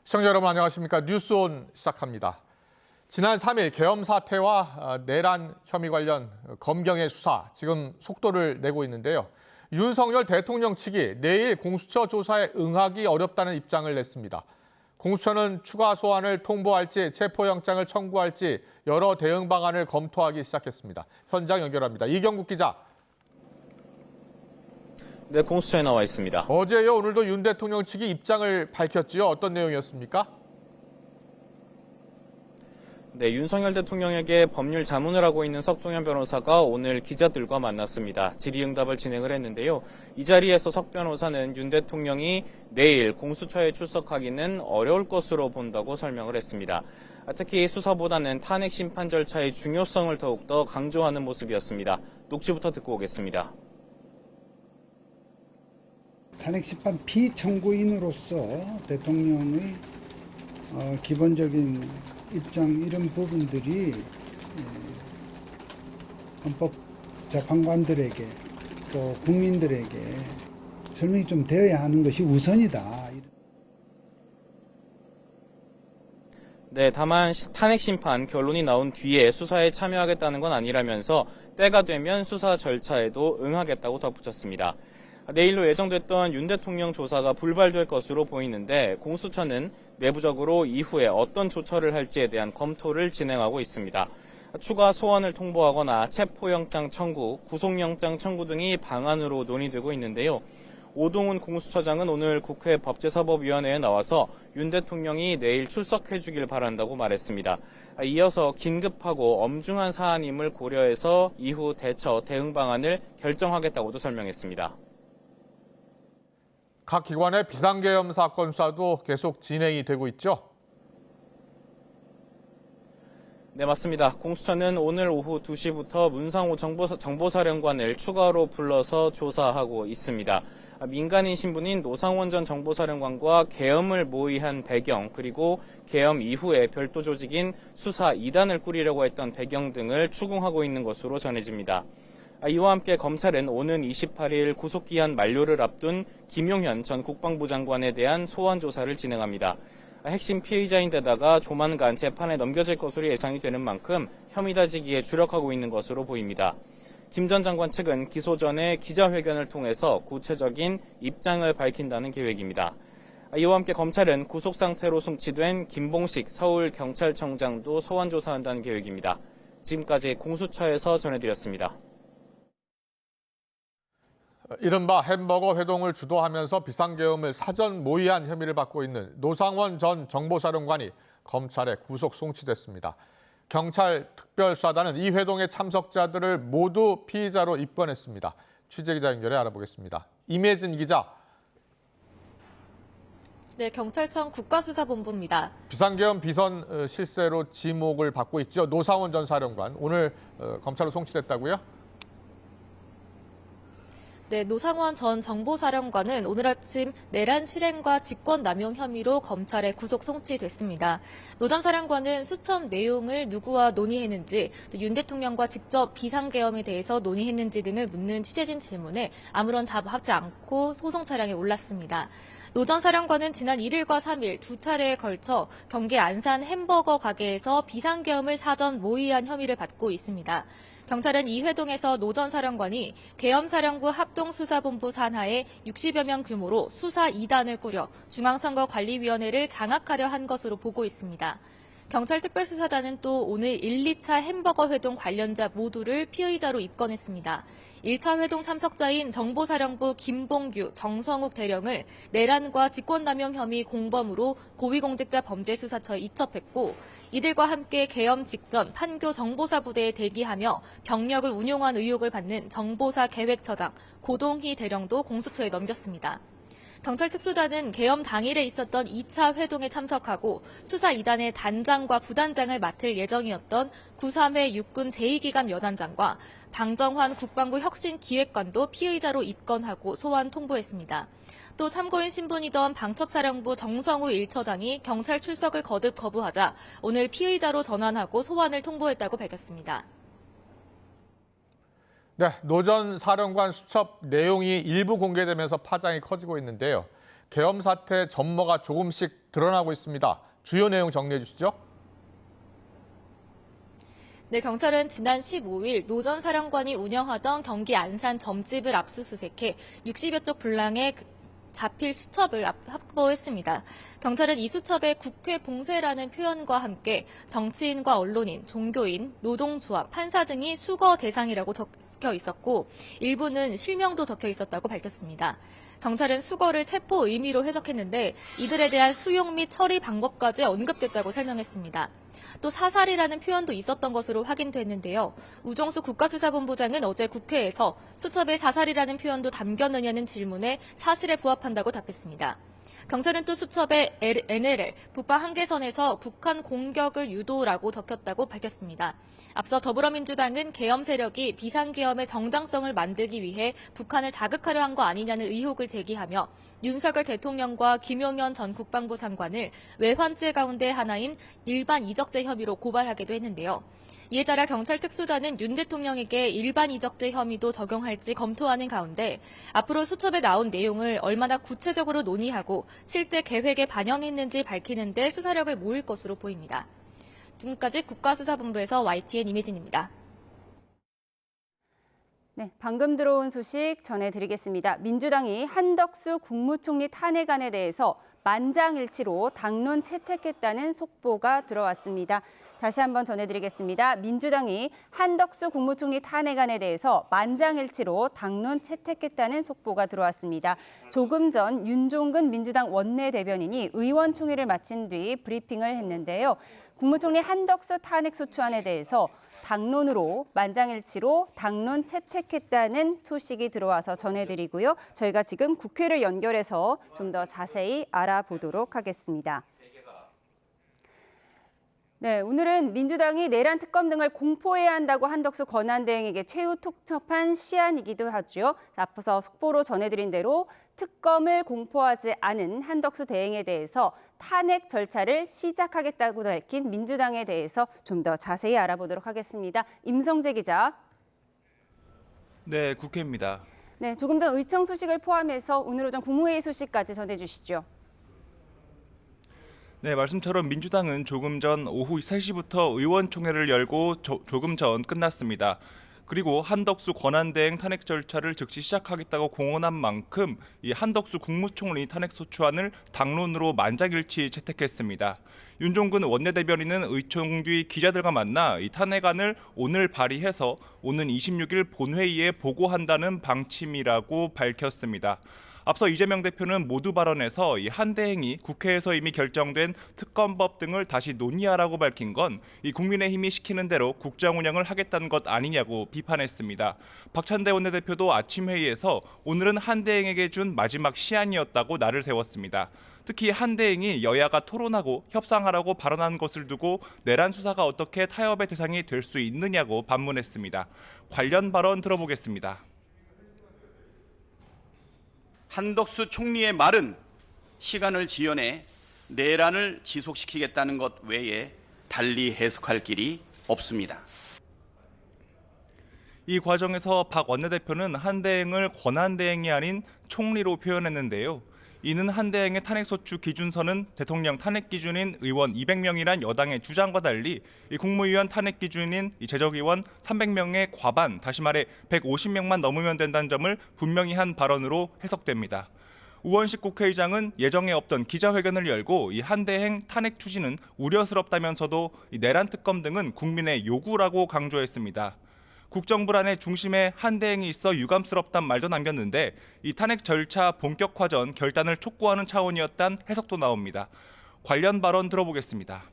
시청자 여러분 안녕하십니까? 뉴스온 시작합니다. 지난 3일 계엄 사태와 내란 혐의 관련 검경의 수사 지금 속도를 내고 있는데요. 윤석열 대통령 측이 내일 공수처 조사에 응하기 어렵다는 입장을 냈습니다. 공수처는 추가 소환을 통보할지 체포영장을 청구할지 여러 대응 방안을 검토하기 시작했습니다. 현장 연결합니다. 이경국 기자. 네, 공수처에 나와 있습니다. 어제요, 오늘도 윤 대통령 측이 입장을 밝혔지요. 어떤 내용이었습니까? 네, 윤석열 대통령에게 법률 자문을 하고 있는 석동현 변호사가 오늘 기자들과 만났습니다. 질의응답을 진행을 했는데요. 이 자리에서 석 변호사는 윤 대통령이 내일 공수처에 출석하기는 어려울 것으로 본다고 설명을 했습니다. 특히 수사보다는 탄핵 심판 절차의 중요성을 더욱더 강조하는 모습이었습니다. 녹취부터 듣고 오겠습니다. 탄핵 심판 피청구인으로서 대통령의 기본적인 입장 이런 부분들이 헌법 재판관들에게 또 국민들에게 설명이 좀 되어야 하는 것이 우선이다. 네, 다만 탄핵 심판 결론이 나온 뒤에 수사에 참여하겠다는 건 아니라면서 때가 되면 수사 절차에도 응하겠다고 덧붙였습니다. 내일로 예정됐던 윤 대통령 조사가 불발될 것으로 보이는데 공수처는 내부적으로 이후에 어떤 조처를 할지에 대한 검토를 진행하고 있습니다. 추가 소환을 통보하거나 체포영장 청구, 구속영장 청구 등이 방안으로 논의되고 있는데요. 오동훈 공수처장은 오늘 국회 법제사법위원회에 나와서 윤 대통령이 내일 출석해 주길 바란다고 말했습니다. 이어서 긴급하고 엄중한 사안임을 고려해서 이후 대응 방안을 결정하겠다고도 설명했습니다. 각 기관의 비상계엄 사건 수사도 계속 진행이 되고 있죠? 네, 맞습니다. 공수처는 오늘 오후 2시부터 문상호 정보사령관을 추가로 불러서 조사하고 있습니다. 민간인 신분인 노상원 전 정보사령관과 계엄을 모의한 배경, 그리고 계엄 이후에 별도 조직인 수사 2단을 꾸리려고 했던 배경 등을 추궁하고 있는 것으로 전해집니다. 이와 함께 검찰은 오는 28일 구속기한 만료를 앞둔 김용현 전 국방부 장관에 대한 소환 조사를 진행합니다. 핵심 피의자인데다가 조만간 재판에 넘겨질 것으로 예상이 되는 만큼 혐의 다지기에 주력하고 있는 것으로 보입니다. 김 전 장관 측은 기소 전에 기자회견을 통해서 구체적인 입장을 밝힌다는 계획입니다. 이와 함께 검찰은 구속 상태로 송치된 김봉식 서울경찰청장도 소환 조사한다는 계획입니다. 지금까지 공수처에서 전해드렸습니다. 이른바 햄버거 회동을 주도하면서 비상계엄을 사전 모의한 혐의를 받고 있는 노상원 전 정보사령관이 검찰에 구속 송치됐습니다. 경찰 특별수사단은 이 회동의 참석자들을 모두 피의자로 입건했습니다. 취재기자 연결해 알아보겠습니다. 임혜진 기자. 네, 경찰청 국가수사본부입니다. 비상계엄 비선 실세로 지목을 받고 있죠. 노상원 전 사령관 오늘 검찰로 송치됐다고요? 네, 노상원 전 정보사령관은 오늘 아침 내란 실행과 직권남용 혐의로 검찰에 구속 송치됐습니다. 노 전 사령관은 수첩 내용을 누구와 논의했는지, 또 윤 대통령과 직접 비상계엄에 대해서 논의했는지 등을 묻는 취재진 질문에 아무런 답하지 않고 소송 차량에 올랐습니다. 노 전 사령관은 지난 1일과 3일 두 차례에 걸쳐 경기 안산 햄버거 가게에서 비상계엄을 사전 모의한 혐의를 받고 있습니다. 경찰은 이 회동에서 노 전 사령관이 계엄사령부 합동수사본부 산하에 60여 명 규모로 수사 2단을 꾸려 중앙선거관리위원회를 장악하려 한 것으로 보고 있습니다. 경찰 특별수사단은 또 오늘 1, 2차 햄버거 회동 관련자 모두를 피의자로 입건했습니다. 1차 회동 참석자인 정보사령부 김봉규, 정성욱 대령을 내란과 직권남용 혐의 공범으로 고위공직자 범죄수사처에 이첩했고, 이들과 함께 계엄 직전 판교 정보사 부대에 대기하며 병력을 운용한 의혹을 받는 정보사 계획처장 고동희 대령도 공수처에 넘겼습니다. 경찰 특수단은 계엄 당일에 있었던 2차 회동에 참석하고 수사 2단의 단장과 부단장을 맡을 예정이었던 93회 육군 제2기감 여단장과 방정환 국방부 혁신기획관도 피의자로 입건하고 소환 통보했습니다. 또 참고인 신분이던 방첩사령부 정성우 1처장이 경찰 출석을 거듭 거부하자 오늘 피의자로 전환하고 소환을 통보했다고 밝혔습니다. 네, 노 전 사령관 수첩 내용이 일부 공개되면서 파장이 커지고 있는데요. 계엄 사태 전모가 조금씩 드러나고 있습니다. 주요 내용 정리해 주시죠. 네, 경찰은 지난 15일 노 전 사령관이 운영하던 경기 안산 점집을 압수수색해 60여 쪽 분량의 자필 수첩을 확보했습니다. 경찰은 이 수첩에 국회 봉쇄라는 표현과 함께 정치인과 언론인, 종교인, 노동조합, 판사 등이 수거 대상이라고 적혀 있었고 일부는 실명도 적혀 있었다고 밝혔습니다. 경찰은 수거를 체포 의미로 해석했는데 이들에 대한 수용 및 처리 방법까지 언급됐다고 설명했습니다. 또 사살이라는 표현도 있었던 것으로 확인됐는데요. 우종수 국가수사본부장은 어제 국회에서 수첩에 사살이라는 표현도 담겼느냐는 질문에 사실에 부합한다고 답했습니다. 경찰은 또 수첩에 NLL, 북방 한계선에서 북한 공격을 유도라고 적혔다고 밝혔습니다. 앞서 더불어민주당은 계엄 세력이 비상계엄의 정당성을 만들기 위해 북한을 자극하려 한 거 아니냐는 의혹을 제기하며 윤석열 대통령과 김용현 전 국방부 장관을 외환죄 가운데 하나인 일반 이적죄 혐의로 고발하기도 했는데요. 이에 따라 경찰 특수단은 윤 대통령에게 일반 이적죄 혐의도 적용할지 검토하는 가운데 앞으로 수첩에 나온 내용을 얼마나 구체적으로 논의하고 실제 계획에 반영했는지 밝히는 데 수사력을 모을 것으로 보입니다. 지금까지 국가수사본부에서 YTN 임혜진입니다. 네, 방금 들어온 소식 전해드리겠습니다. 민주당이 한덕수 국무총리 탄핵안에 대해서 만장일치로 당론 채택했다는 속보가 들어왔습니다. 다시 한번 전해드리겠습니다. 민주당이 한덕수 국무총리 탄핵안에 대해서 만장일치로 당론 채택했다는 속보가 들어왔습니다. 조금 전 윤종근 민주당 원내대변인이 의원총회를 마친 뒤 브리핑을 했는데요. 국무총리 한덕수 탄핵소추안에 대해서 당론으로 만장일치로 당론 채택했다는 소식이 들어와서 전해드리고요. 저희가 지금 국회를 연결해서 좀 더 자세히 알아보도록 하겠습니다. 네, 오늘은 민주당이 내란 특검 등을 공포해야 한다고 한덕수 권한대행에게 최후 촉첩한 시한이기도 하죠. 앞서 속보로 전해드린 대로 특검을 공포하지 않은 한덕수 대행에 대해서 탄핵 절차를 시작하겠다고 밝힌 민주당에 대해서 좀 더 자세히 알아보도록 하겠습니다. 임성재 기자. 네, 국회입니다. 네, 조금 전 의청 소식을 포함해서 오늘 오전 국무회의 소식까지 전해주시죠. 네, 말씀처럼 민주당은 조금 전 오후 3시부터 의원총회를 열고 조금 전 끝났습니다. 그리고 한덕수 권한대행 탄핵 절차를 즉시 시작하겠다고 공언한 만큼 이 한덕수 국무총리 탄핵소추안을 당론으로 만장일치 채택했습니다. 윤종근 원내대변인은 의총 뒤 기자들과 만나 이 탄핵안을 오늘 발의해서 오는 26일 본회의에 보고한다는 방침이라고 밝혔습니다. 앞서 이재명 대표는 모두 발언에서 이 한대행이 국회에서 이미 결정된 특검법 등을 다시 논의하라고 밝힌 건 이 국민의힘이 시키는 대로 국정 운영을 하겠다는 것 아니냐고 비판했습니다. 박찬대 원내대표도 아침 회의에서 오늘은 한대행에게 준 마지막 시한이었다고 날을 세웠습니다. 특히 한대행이 여야가 토론하고 협상하라고 발언한 것을 두고 내란 수사가 어떻게 타협의 대상이 될 수 있느냐고 반문했습니다. 관련 발언 들어보겠습니다. 한덕수 총리의 말은 시간을 지연해 내란을 지속시키겠다는 것 외에 달리 해석할 길이 없습니다. 이 과정에서 박 원내대표는 한대행을 권한대행이 아닌 총리로 표현했는데요. 이는 한대행의 탄핵소추 기준선은 대통령 탄핵 기준인 의원 200명이란 여당의 주장과 달리 이 국무위원 탄핵 기준인 이 제적의원 300명의 과반, 다시 말해 150명만 넘으면 된다는 점을 분명히 한 발언으로 해석됩니다. 우원식 국회의장은 예정에 없던 기자회견을 열고 이 한대행 탄핵 추진은 우려스럽다면서도 이 내란 특검 등은 국민의 요구라고 강조했습니다. 국정 불안의 중심에 한대행이 있어 유감스럽단 말도 남겼는데 이 탄핵 절차 본격화 전 결단을 촉구하는 차원이었단 해석도 나옵니다. 관련 발언 들어보겠습니다.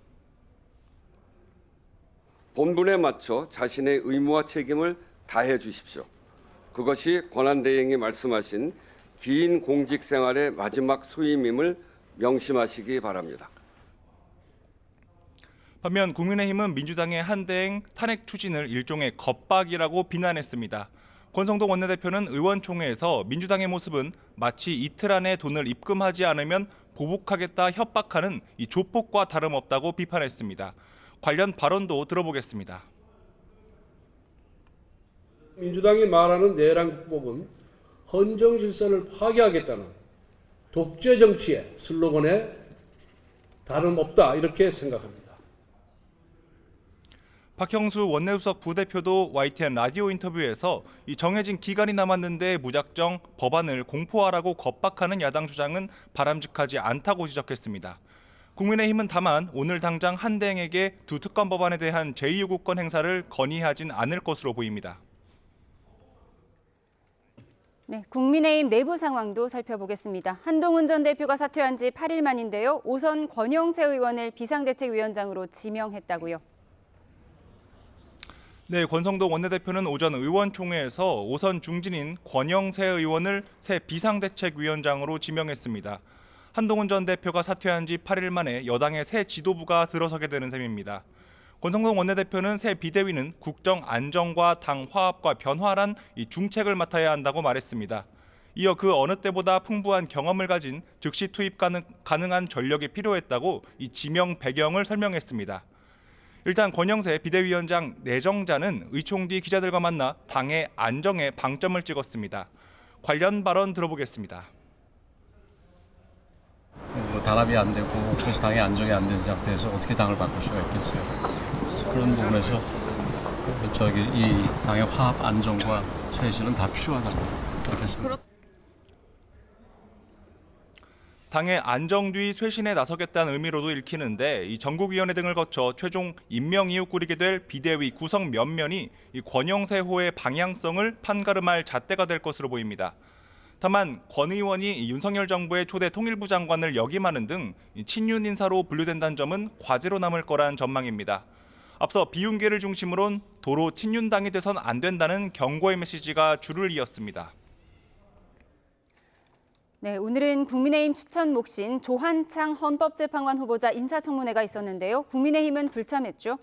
본분에 맞춰 자신의 의무와 책임을 다해 주십시오. 그것이 권한대행이 말씀하신 긴 공직 생활의 마지막 수임임을 명심하시기 바랍니다. 반면 국민의힘은 민주당의 한대행 탄핵 추진을 일종의 겁박이라고 비난했습니다. 권성동 원내대표는 의원총회에서 민주당의 모습은 마치 이틀 안에 돈을 입금하지 않으면 보복하겠다 협박하는 이 조폭과 다름없다고 비판했습니다. 관련 발언도 들어보겠습니다. 민주당이 말하는 내란 국법은 헌정 질서를 파괴하겠다는 독재 정치의 슬로건에 다름없다 이렇게 생각합니다. 박형수 원내수석 부대표도 YTN 라디오 인터뷰에서 이 정해진 기간이 남았는데 무작정 법안을 공포하라고 겁박하는 야당 주장은 바람직하지 않다고 지적했습니다. 국민의힘은 다만 오늘 당장 한대행에게 두 특검 법안에 대한 제2요구권 행사를 건의하진 않을 것으로 보입니다. 네, 국민의힘 내부 상황도 살펴보겠습니다. 한동훈 전 대표가 사퇴한 지 8일 만인데요. 오선 권영세 의원을 비상대책위원장으로 지명했다고요. 네, 권성동 원내대표는 오전 의원총회에서 오선 중진인 권영세 의원을 새 비상대책위원장으로 지명했습니다. 한동훈 전 대표가 사퇴한 지 8일 만에 여당의 새 지도부가 들어서게 되는 셈입니다. 권성동 원내대표는 새 비대위는 국정 안정과 당 화합과 변화란 이 중책을 맡아야 한다고 말했습니다. 이어 그 어느 때보다 풍부한 경험을 가진 즉시 투입 가능한 전력이 필요했다고 이 지명 배경을 설명했습니다. 일단 권영세 비대위원장 내정자는 의총 뒤 기자들과 만나 당의 안정에 방점을 찍었습니다. 관련 발언 들어보겠습니다. 단합이 안 되고 그래서 당의 안정이 안 된 상태에서 어떻게 당을 바꿀 수가 있겠어요. 그런 부분에서 이 당의 화합 안정과 쇄신은 다 필요하다고 생각했습니다. 당의 안정 뒤 쇄신에 나서겠다는 의미로도 읽히는데 이 전국위원회 등을 거쳐 최종 임명 이후 꾸리게 될 비대위 구성 면면이 이 권영세호의 방향성을 판가름할 잣대가 될 것으로 보입니다. 다만 권 의원이 윤석열 정부의 초대 통일부 장관을 역임하는 등 친윤 인사로 분류된다는 점은 과제로 남을 거란 전망입니다. 앞서 비윤계를 중심으론 도로 친윤당이 돼선 안 된다는 경고의 메시지가 줄을 이었습니다. 네, 오늘은 국민의힘 추천 몫인 조한창 헌법재판관 후보자 인사청문회가 있었는데요. 국민의힘은 불참했죠.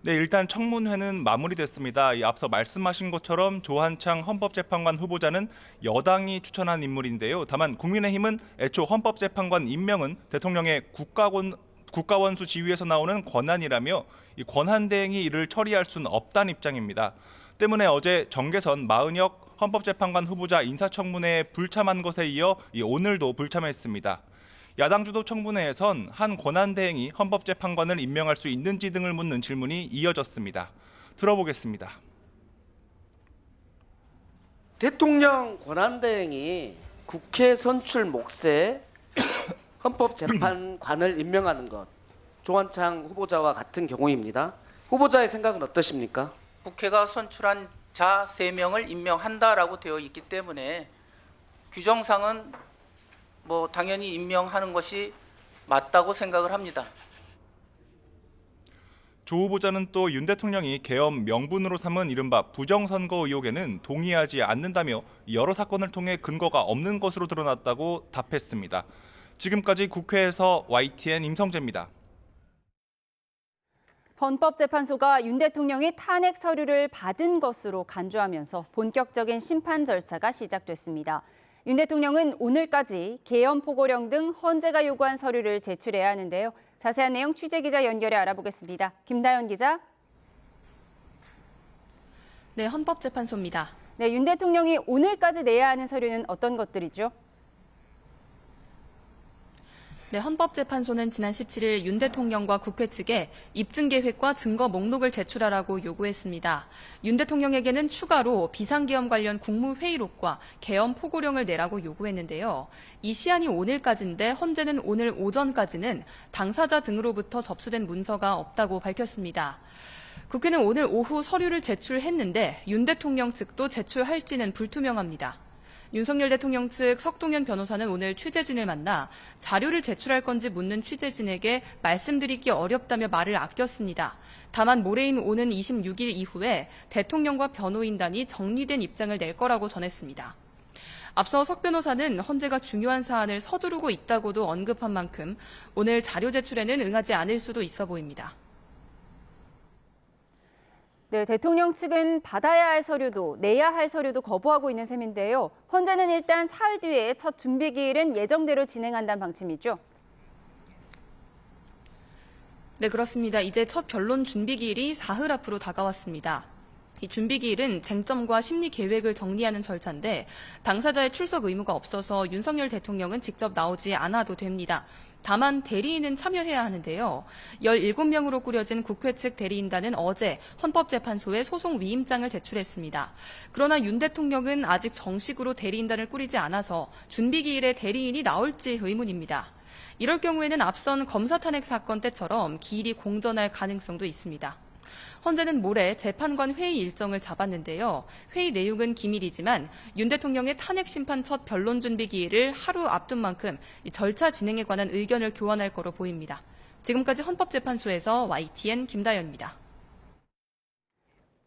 네, 일단 청문회는 마무리됐습니다. 앞서 말씀하신 것처럼 조한창 헌법재판관 후보자는 여당이 추천한 인물인데요. 다만 국민의힘은 애초 헌법재판관 임명은 대통령의 국가원수 지위에서 나오는 권한이라며 이 권한 대행이 이를 처리할 수는 없다는 입장입니다. 때문에 어제 정계선 마은혁 헌법재판관 후보자 인사청문회에 불참한 것에 이어 오늘도 불참했습니다. 야당 주도 청문회에선 한 권한 대행이 헌법재판관을 임명할 수 있는지 등을 묻는 질문이 이어졌습니다. 들어보겠습니다. 대통령 권한대행이 국회 선출 몫에 헌법재판관을 임명하는 것, 조한창 후보자와 같은 경우입니다. 후보자의 생각은 어떠십니까? 국회가 선출한 자 3명을 임명한다라고 되어 있기 때문에 규정상은 당연히 임명하는 것이 맞다고 생각을 합니다. 조 후보자는 또 윤 대통령이 계엄 명분으로 삼은 이른바 부정선거 의혹에는 동의하지 않는다며 여러 사건을 통해 근거가 없는 것으로 드러났다고 답했습니다. 지금까지 국회에서 YTN 임성재입니다. 헌법재판소가 윤 대통령의 탄핵 서류를 받은 것으로 간주하면서 본격적인 심판 절차가 시작됐습니다. 윤 대통령은 오늘까지 계엄 포고령 등 헌재가 요구한 서류를 제출해야 하는데요. 자세한 내용 취재기자 연결해 알아보겠습니다. 김다연 기자. 네, 헌법재판소입니다. 네, 윤 대통령이 오늘까지 내야 하는 서류는 어떤 것들이죠? 네, 헌법재판소는 지난 17일 윤 대통령과 국회 측에 입증 계획과 증거 목록을 제출하라고 요구했습니다. 윤 대통령에게는 추가로 비상계엄 관련 국무회의록과 계엄 포고령을 내라고 요구했는데요. 이 시한이 오늘까지인데 헌재는 오늘 오전까지는 당사자 등으로부터 접수된 문서가 없다고 밝혔습니다. 국회는 오늘 오후 서류를 제출했는데 윤 대통령 측도 제출할지는 불투명합니다. 윤석열 대통령 측 석동현 변호사는 오늘 취재진을 만나 자료를 제출할 건지 묻는 취재진에게 말씀드리기 어렵다며 말을 아꼈습니다. 다만 모레인 오는 26일 이후에 대통령과 변호인단이 정리된 입장을 낼 거라고 전했습니다. 앞서 석 변호사는 헌재가 중요한 사안을 서두르고 있다고도 언급한 만큼 오늘 자료 제출에는 응하지 않을 수도 있어 보입니다. 네, 대통령 측은 받아야 할 서류도 내야 할 서류도 거부하고 있는 셈인데요. 헌재는 일단 사흘 뒤에 첫 준비기일은 예정대로 진행한다는 방침이죠. 네, 그렇습니다. 이제 첫 변론 준비기일이 사흘 앞으로 다가왔습니다. 이 준비기일은 쟁점과 심리 계획을 정리하는 절차인데 당사자의 출석 의무가 없어서 윤석열 대통령은 직접 나오지 않아도 됩니다. 다만 대리인은 참여해야 하는데요. 17명으로 꾸려진 국회 측 대리인단은 어제 헌법재판소에 소송 위임장을 제출했습니다. 그러나 윤 대통령은 아직 정식으로 대리인단을 꾸리지 않아서 준비기일에 대리인이 나올지 의문입니다. 이럴 경우에는 앞선 검사 탄핵 사건 때처럼 기일이 공전할 가능성도 있습니다. 헌재는 모레 재판관 회의 일정을 잡았는데요. 회의 내용은 기밀이지만 윤 대통령의 탄핵 심판 첫 변론 준비 기일을 하루 앞둔 만큼 이 절차 진행에 관한 의견을 교환할 거로 보입니다. 지금까지 헌법재판소에서 YTN 김다연입니다.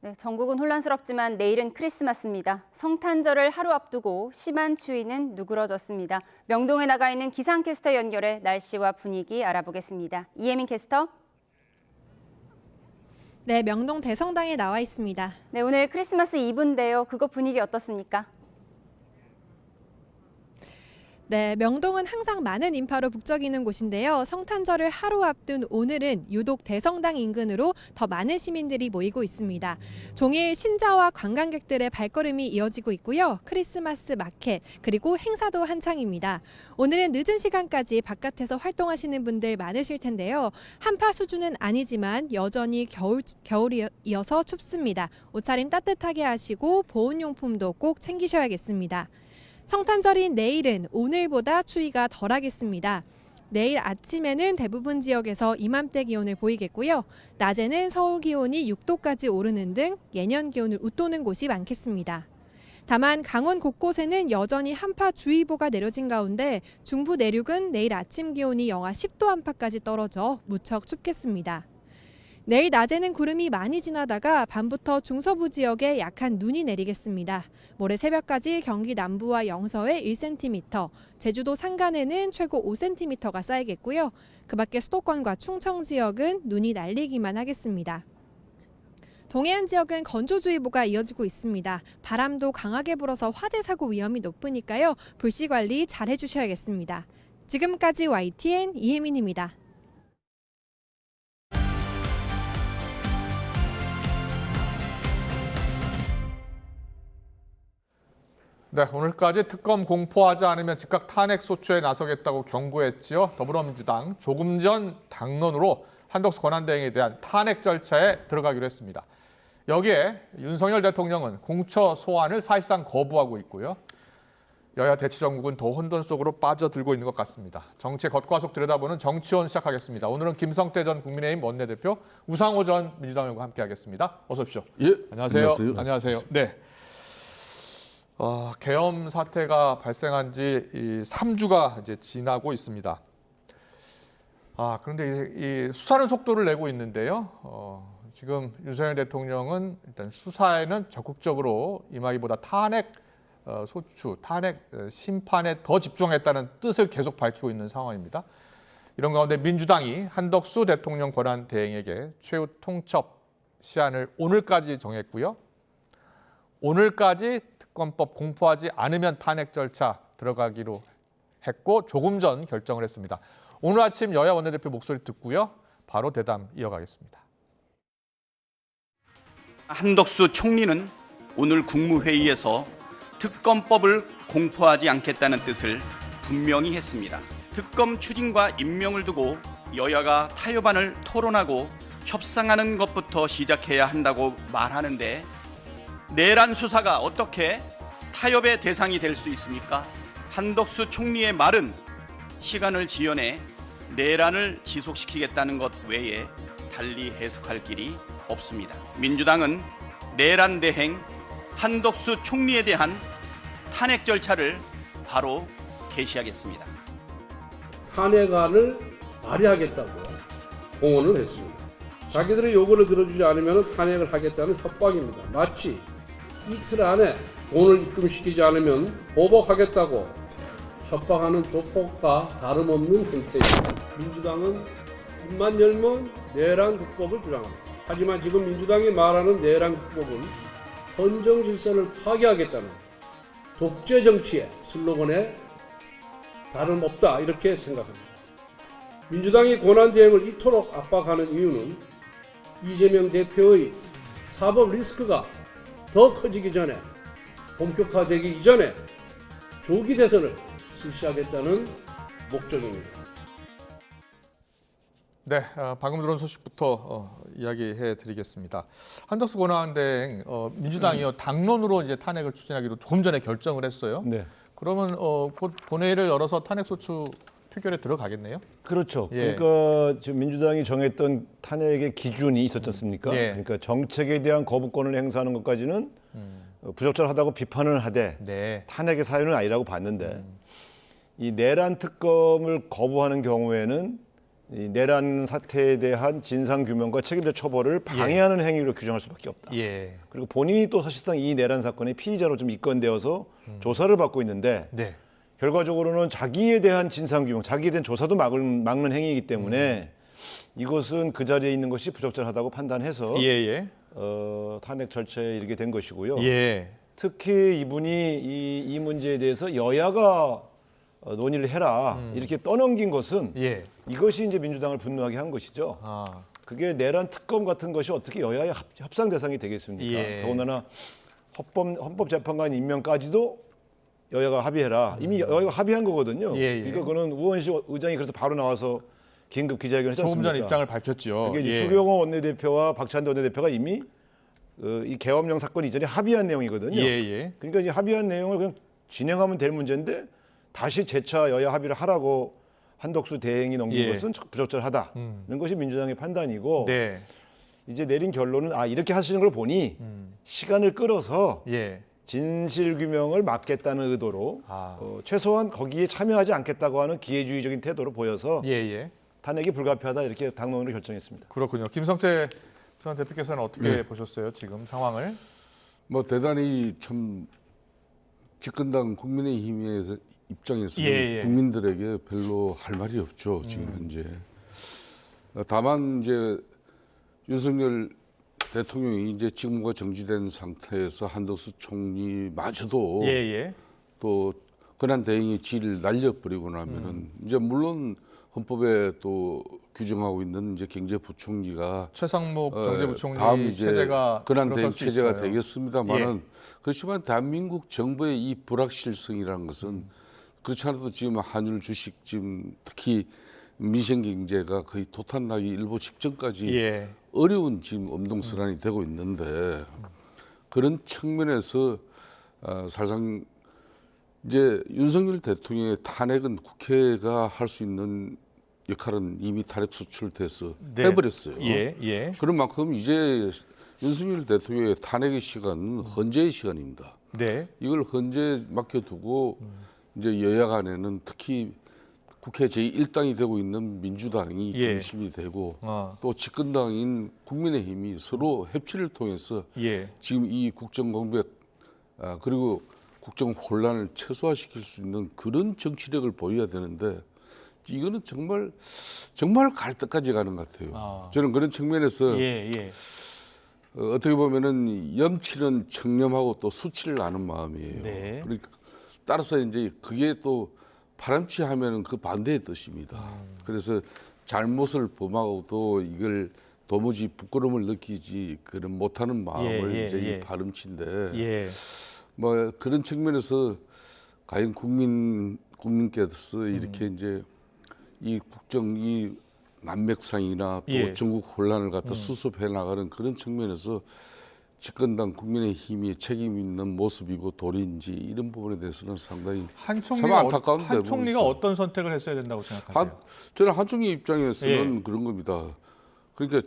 네, 전국은 혼란스럽지만 내일은 크리스마스입니다. 성탄절을 하루 앞두고 심한 추위는 누그러졌습니다. 명동에 나가 있는 기상캐스터 연결해 날씨와 분위기 알아보겠습니다. 이혜민 캐스터. 네, 명동 대성당에 나와 있습니다. 네, 오늘 크리스마스 이브인데요. 그거 분위기 어떻습니까? 네, 명동은 항상 많은 인파로 북적이는 곳인데요. 성탄절을 하루 앞둔 오늘은 유독 대성당 인근으로 더 많은 시민들이 모이고 있습니다. 종일 신자와 관광객들의 발걸음이 이어지고 있고요. 크리스마스 마켓 그리고 행사도 한창입니다. 오늘은 늦은 시간까지 바깥에서 활동하시는 분들 많으실 텐데요. 한파 수준은 아니지만 여전히 겨울이어서 춥습니다. 옷차림 따뜻하게 하시고 보온용품도 꼭 챙기셔야겠습니다. 성탄절인 내일은 오늘보다 추위가 덜하겠습니다. 내일 아침에는 대부분 지역에서 이맘때 기온을 보이겠고요. 낮에는 서울 기온이 6도까지 오르는 등 예년 기온을 웃도는 곳이 많겠습니다. 다만 강원 곳곳에는 여전히 한파주의보가 내려진 가운데 중부 내륙은 내일 아침 기온이 영하 10도 안팎까지 떨어져 무척 춥겠습니다. 내일 낮에는 구름이 많이 지나다가 밤부터 중서부 지역에 약한 눈이 내리겠습니다. 모레 새벽까지 경기 남부와 영서에 1cm, 제주도 산간에는 최고 5cm가 쌓이겠고요. 그 밖에 수도권과 충청 지역은 눈이 날리기만 하겠습니다. 동해안 지역은 건조주의보가 이어지고 있습니다. 바람도 강하게 불어서 화재 사고 위험이 높으니까요. 불씨 관리 잘 해주셔야겠습니다. 지금까지 YTN 이혜민입니다. 네, 오늘까지 특검 공포하지 않으면 즉각 탄핵 소추에 나서겠다고 경고했지요. 더불어민주당 조금 전 당론으로 한덕수 권한대행에 대한 탄핵 절차에 들어가기로 했습니다. 여기에 윤석열 대통령은 공처 소환을 사실상 거부하고 있고요. 여야 대치정국은 더 혼돈 속으로 빠져들고 있는 것 같습니다. 정치의 겉과 속 들여다보는 정치원 시작하겠습니다. 오늘은 김성태 전 국민의힘 원내대표, 우상호 전 민주당 의원과 함께하겠습니다. 어서 오십시오. 예, 안녕하세요. 안녕하세요. 네. 계엄 사태가 발생한 지 3주가 이제 지나고 있습니다. 그런데 이 수사는 속도를 내고 있는데요. 지금 윤석열 대통령은 일단 수사에는 적극적으로 임하기보다 탄핵 소추, 탄핵 심판에 더 집중했다는 뜻을 계속 밝히고 있는 상황입니다. 이런 가운데 민주당이 한덕수 대통령 권한 대행에게 최후 통첩 시한을 오늘까지 정했고요. 오늘까지 특검법 공포하지 않으면 탄핵 절차 들어가기로 했고 조금 전 결정을 했습니다. 오늘 아침 여야 원내대표 목소리 듣고요. 바로 대담 이어가겠습니다. 한덕수 총리는 오늘 국무회의에서 특검법을 공포하지 않겠다는 뜻을 분명히 했습니다. 특검 추진과 임명을 두고 여야가 타협안을 토론하고 협상하는 것부터 시작해야 한다고 말하는데 내란 수사가 어떻게 타협의 대상이 될 수 있습니까? 한덕수 총리의 말은 시간을 지연해 내란을 지속시키겠다는 것 외에 달리 해석할 길이 없습니다. 민주당은 내란 대행 한덕수 총리에 대한 탄핵 절차를 바로 개시하겠습니다. 탄핵안을 발의하겠다고 공언을 했습니다. 자기들의 요구를 들어주지 않으면 탄핵을 하겠다는 협박입니다. 마치 이틀 안에 돈을 입금시키지 않으면 보복하겠다고 협박하는 조폭과 다름없는 형태입니다. 민주당은 입만 열면 내란 국법을 주장합니다. 하지만 지금 민주당이 말하는 내란 국법은 헌정 질서를 파괴하겠다는 독재 정치의 슬로건에 다름없다 이렇게 생각합니다. 민주당이 권한대행을 이토록 압박하는 이유는 이재명 대표의 사법 리스크가 더 커지기 전에, 본격화되기 이전에 조기 대선을 실시하겠다는 목적입니다. 네, 방금 들어온 소식부터 이야기해 드리겠습니다. 한덕수 권한대행 민주당이요 당론으로 이제 탄핵을 추진하기로 조금 전에 결정을 했어요. 네. 그러면 곧 본회의를 열어서 탄핵소추 표결에 들어가겠네요. 그렇죠. 예. 그러니까 지금 민주당이 정했던 탄핵의 기준이 있었지 않습니까? 예. 그러니까 정책에 대한 거부권을 행사하는 것까지는 부적절하다고 비판을 하되 네. 탄핵의 사유는 아니라고 봤는데 이 내란 특검을 거부하는 경우에는 이 내란 사태에 대한 진상 규명과 책임자 처벌을 방해하는 행위로 규정할 수밖에 없다. 예. 그리고 본인이 또 사실상 이 내란 사건의 피의자로 좀 입건되어서 조사를 받고 있는데 네. 결과적으로는 자기에 대한 진상 규명, 자기에 대한 조사도 막는 행위이기 때문에 이것은 그 자리에 있는 것이 부적절하다고 판단해서 예. 탄핵 절차에 이르게 된 것이고요. 예. 특히 이분이 이 문제에 대해서 여야가 논의를 해라 이렇게 떠넘긴 것은 예. 이것이 이제 민주당을 분노하게 한 것이죠. 아. 그게 내란 특검 같은 것이 어떻게 여야의 협상 대상이 되겠습니까? 예. 더군다나 헌법재판관 임명까지도 여야가 합의해라. 이미 여야가 합의한 거거든요. 예. 그러니까 그거는 우원식 의장이 그래서 바로 나와서 긴급 기자회견을 했지 조금 않습니까? 전 입장을 밝혔죠. 그게 예. 추경호 원내대표와 박찬대 원내대표가 이미 이 계엄령 사건 이전에 합의한 내용이거든요. 예. 그러니까 이제 합의한 내용을 그냥 진행하면 될 문제인데 다시 재차 여야 합의를 하라고 한덕수 대행이 넘긴 예. 것은 부적절하다는 것이 민주당의 판단이고 네. 이제 내린 결론은 이렇게 하시는 걸 보니 시간을 끌어서 예. 진실 규명을 막겠다는 의도로 최소한 거기에 참여하지 않겠다고 하는 기회주의적인 태도로 보여서 예. 탄핵이 불가피하다 이렇게 당론으로 결정했습니다. 그렇군요. 김성태 전 대표께서는 어떻게 네. 보셨어요? 지금 상황을? 뭐 대단히 참 집권당 국민의힘의 입장에서는 예. 국민들에게 별로 할 말이 없죠. 지금 현재. 다만 이제 윤석열 대통령이 이제 직무가 정지된 상태에서 한덕수 총리마저도 예. 또 권한 대행의 지위를 날려버리고 나면은 이제 물론 헌법에 또 규정하고 있는 이제 경제부총리가 최상목 경제부총리 다음 이제 체제가 권한 대행 들어설 수 체제가 있어요. 되겠습니다만은 그렇지만 대한민국 정부의 이 불확실성이라는 것은 그렇지 않아도 지금 한율 주식 지금 특히 민생 경제가 거의 도탄나기 일보 직전까지 어려운 지금 엄동설안이 되고 있는데 그런 측면에서 사실상 이제 윤석열 대통령의 탄핵은 국회가 할 수 있는 역할은 이미 탄핵 소출돼서 해버렸어요. 예. 그런 만큼 이제 윤석열 대통령의 탄핵의 시간은 헌재의 시간입니다. 네. 이걸 헌재에 맡겨두고 이제 여야 간에는 특히 국회 제1당이 되고 있는 민주당이 중심이 되고 또 집권당인 국민의힘이 서로 협치를 통해서 지금 이 국정 공백 그리고 국정 혼란을 최소화시킬 수 있는 그런 정치력을 보여야 되는데 이거는 정말 갈 때까지 가는 것 같아요. 저는 그런 측면에서 어떻게 보면은 염치는 청렴하고 또 수치를 아는 마음이에요. 그러니까 따라서 이제 그게 또 파렴치하면은 그 반대의 뜻입니다. 그래서 잘못을 범하고도 이걸 도무지 부끄러움을 느끼지 그런 못하는 마음을 이제 이 파렴치인데 뭐 그런 측면에서 과연 국민께서 이렇게 이제 이 국정 이 난맥상이나 또 전국 혼란을 갖다 수습해 나가는 그런 측면에서 집권당 국민의힘이 책임 있는 모습이고 도리인지 이런 부분에 대해서는 상당히 한 안타까운데 총리가 어떤 선택을 했어야 된다고 생각하세요? 저는 한 총리 입장에서는 그런 겁니다. 그러니까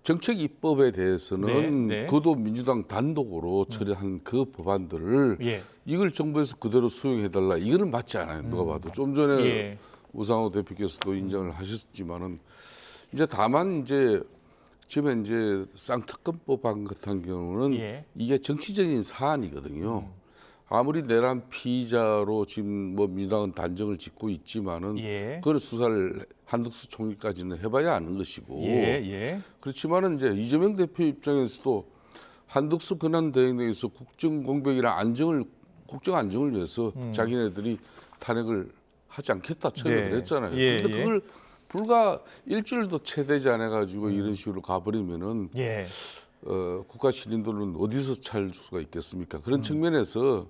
정책 입법에 대해서는 그도 민주당 단독으로 처리한 그 법안들을 이걸 정부에서 그대로 수용해달라 이거는 맞지 않아요. 누가 봐도 좀 전에 우상호 대표께서도 인정을 하셨지만은 이제 다만 이제 지금 이제 쌍특검법안 같은 경우는 이게 정치적인 사안이거든요. 아무리 내란 피의자로 지금 뭐 민주당은 단정을 짓고 있지만은 그걸 수사를 한덕수 총리까지는 해봐야 아는 것이고 그렇지만은 이제 이재명 대표 입장에서도 한덕수 권한 대행에서 국정 공백이나 국정 안정을 위해서 자기네들이 탄핵을 하지 않겠다 처음에 그랬잖아요. 그런데 그걸 불과 일주일도 채 되지 않아 가지고 이런 식으로 가버리면은 국가 신인들은 어디서 찾을 수가 있겠습니까? 그런 측면에서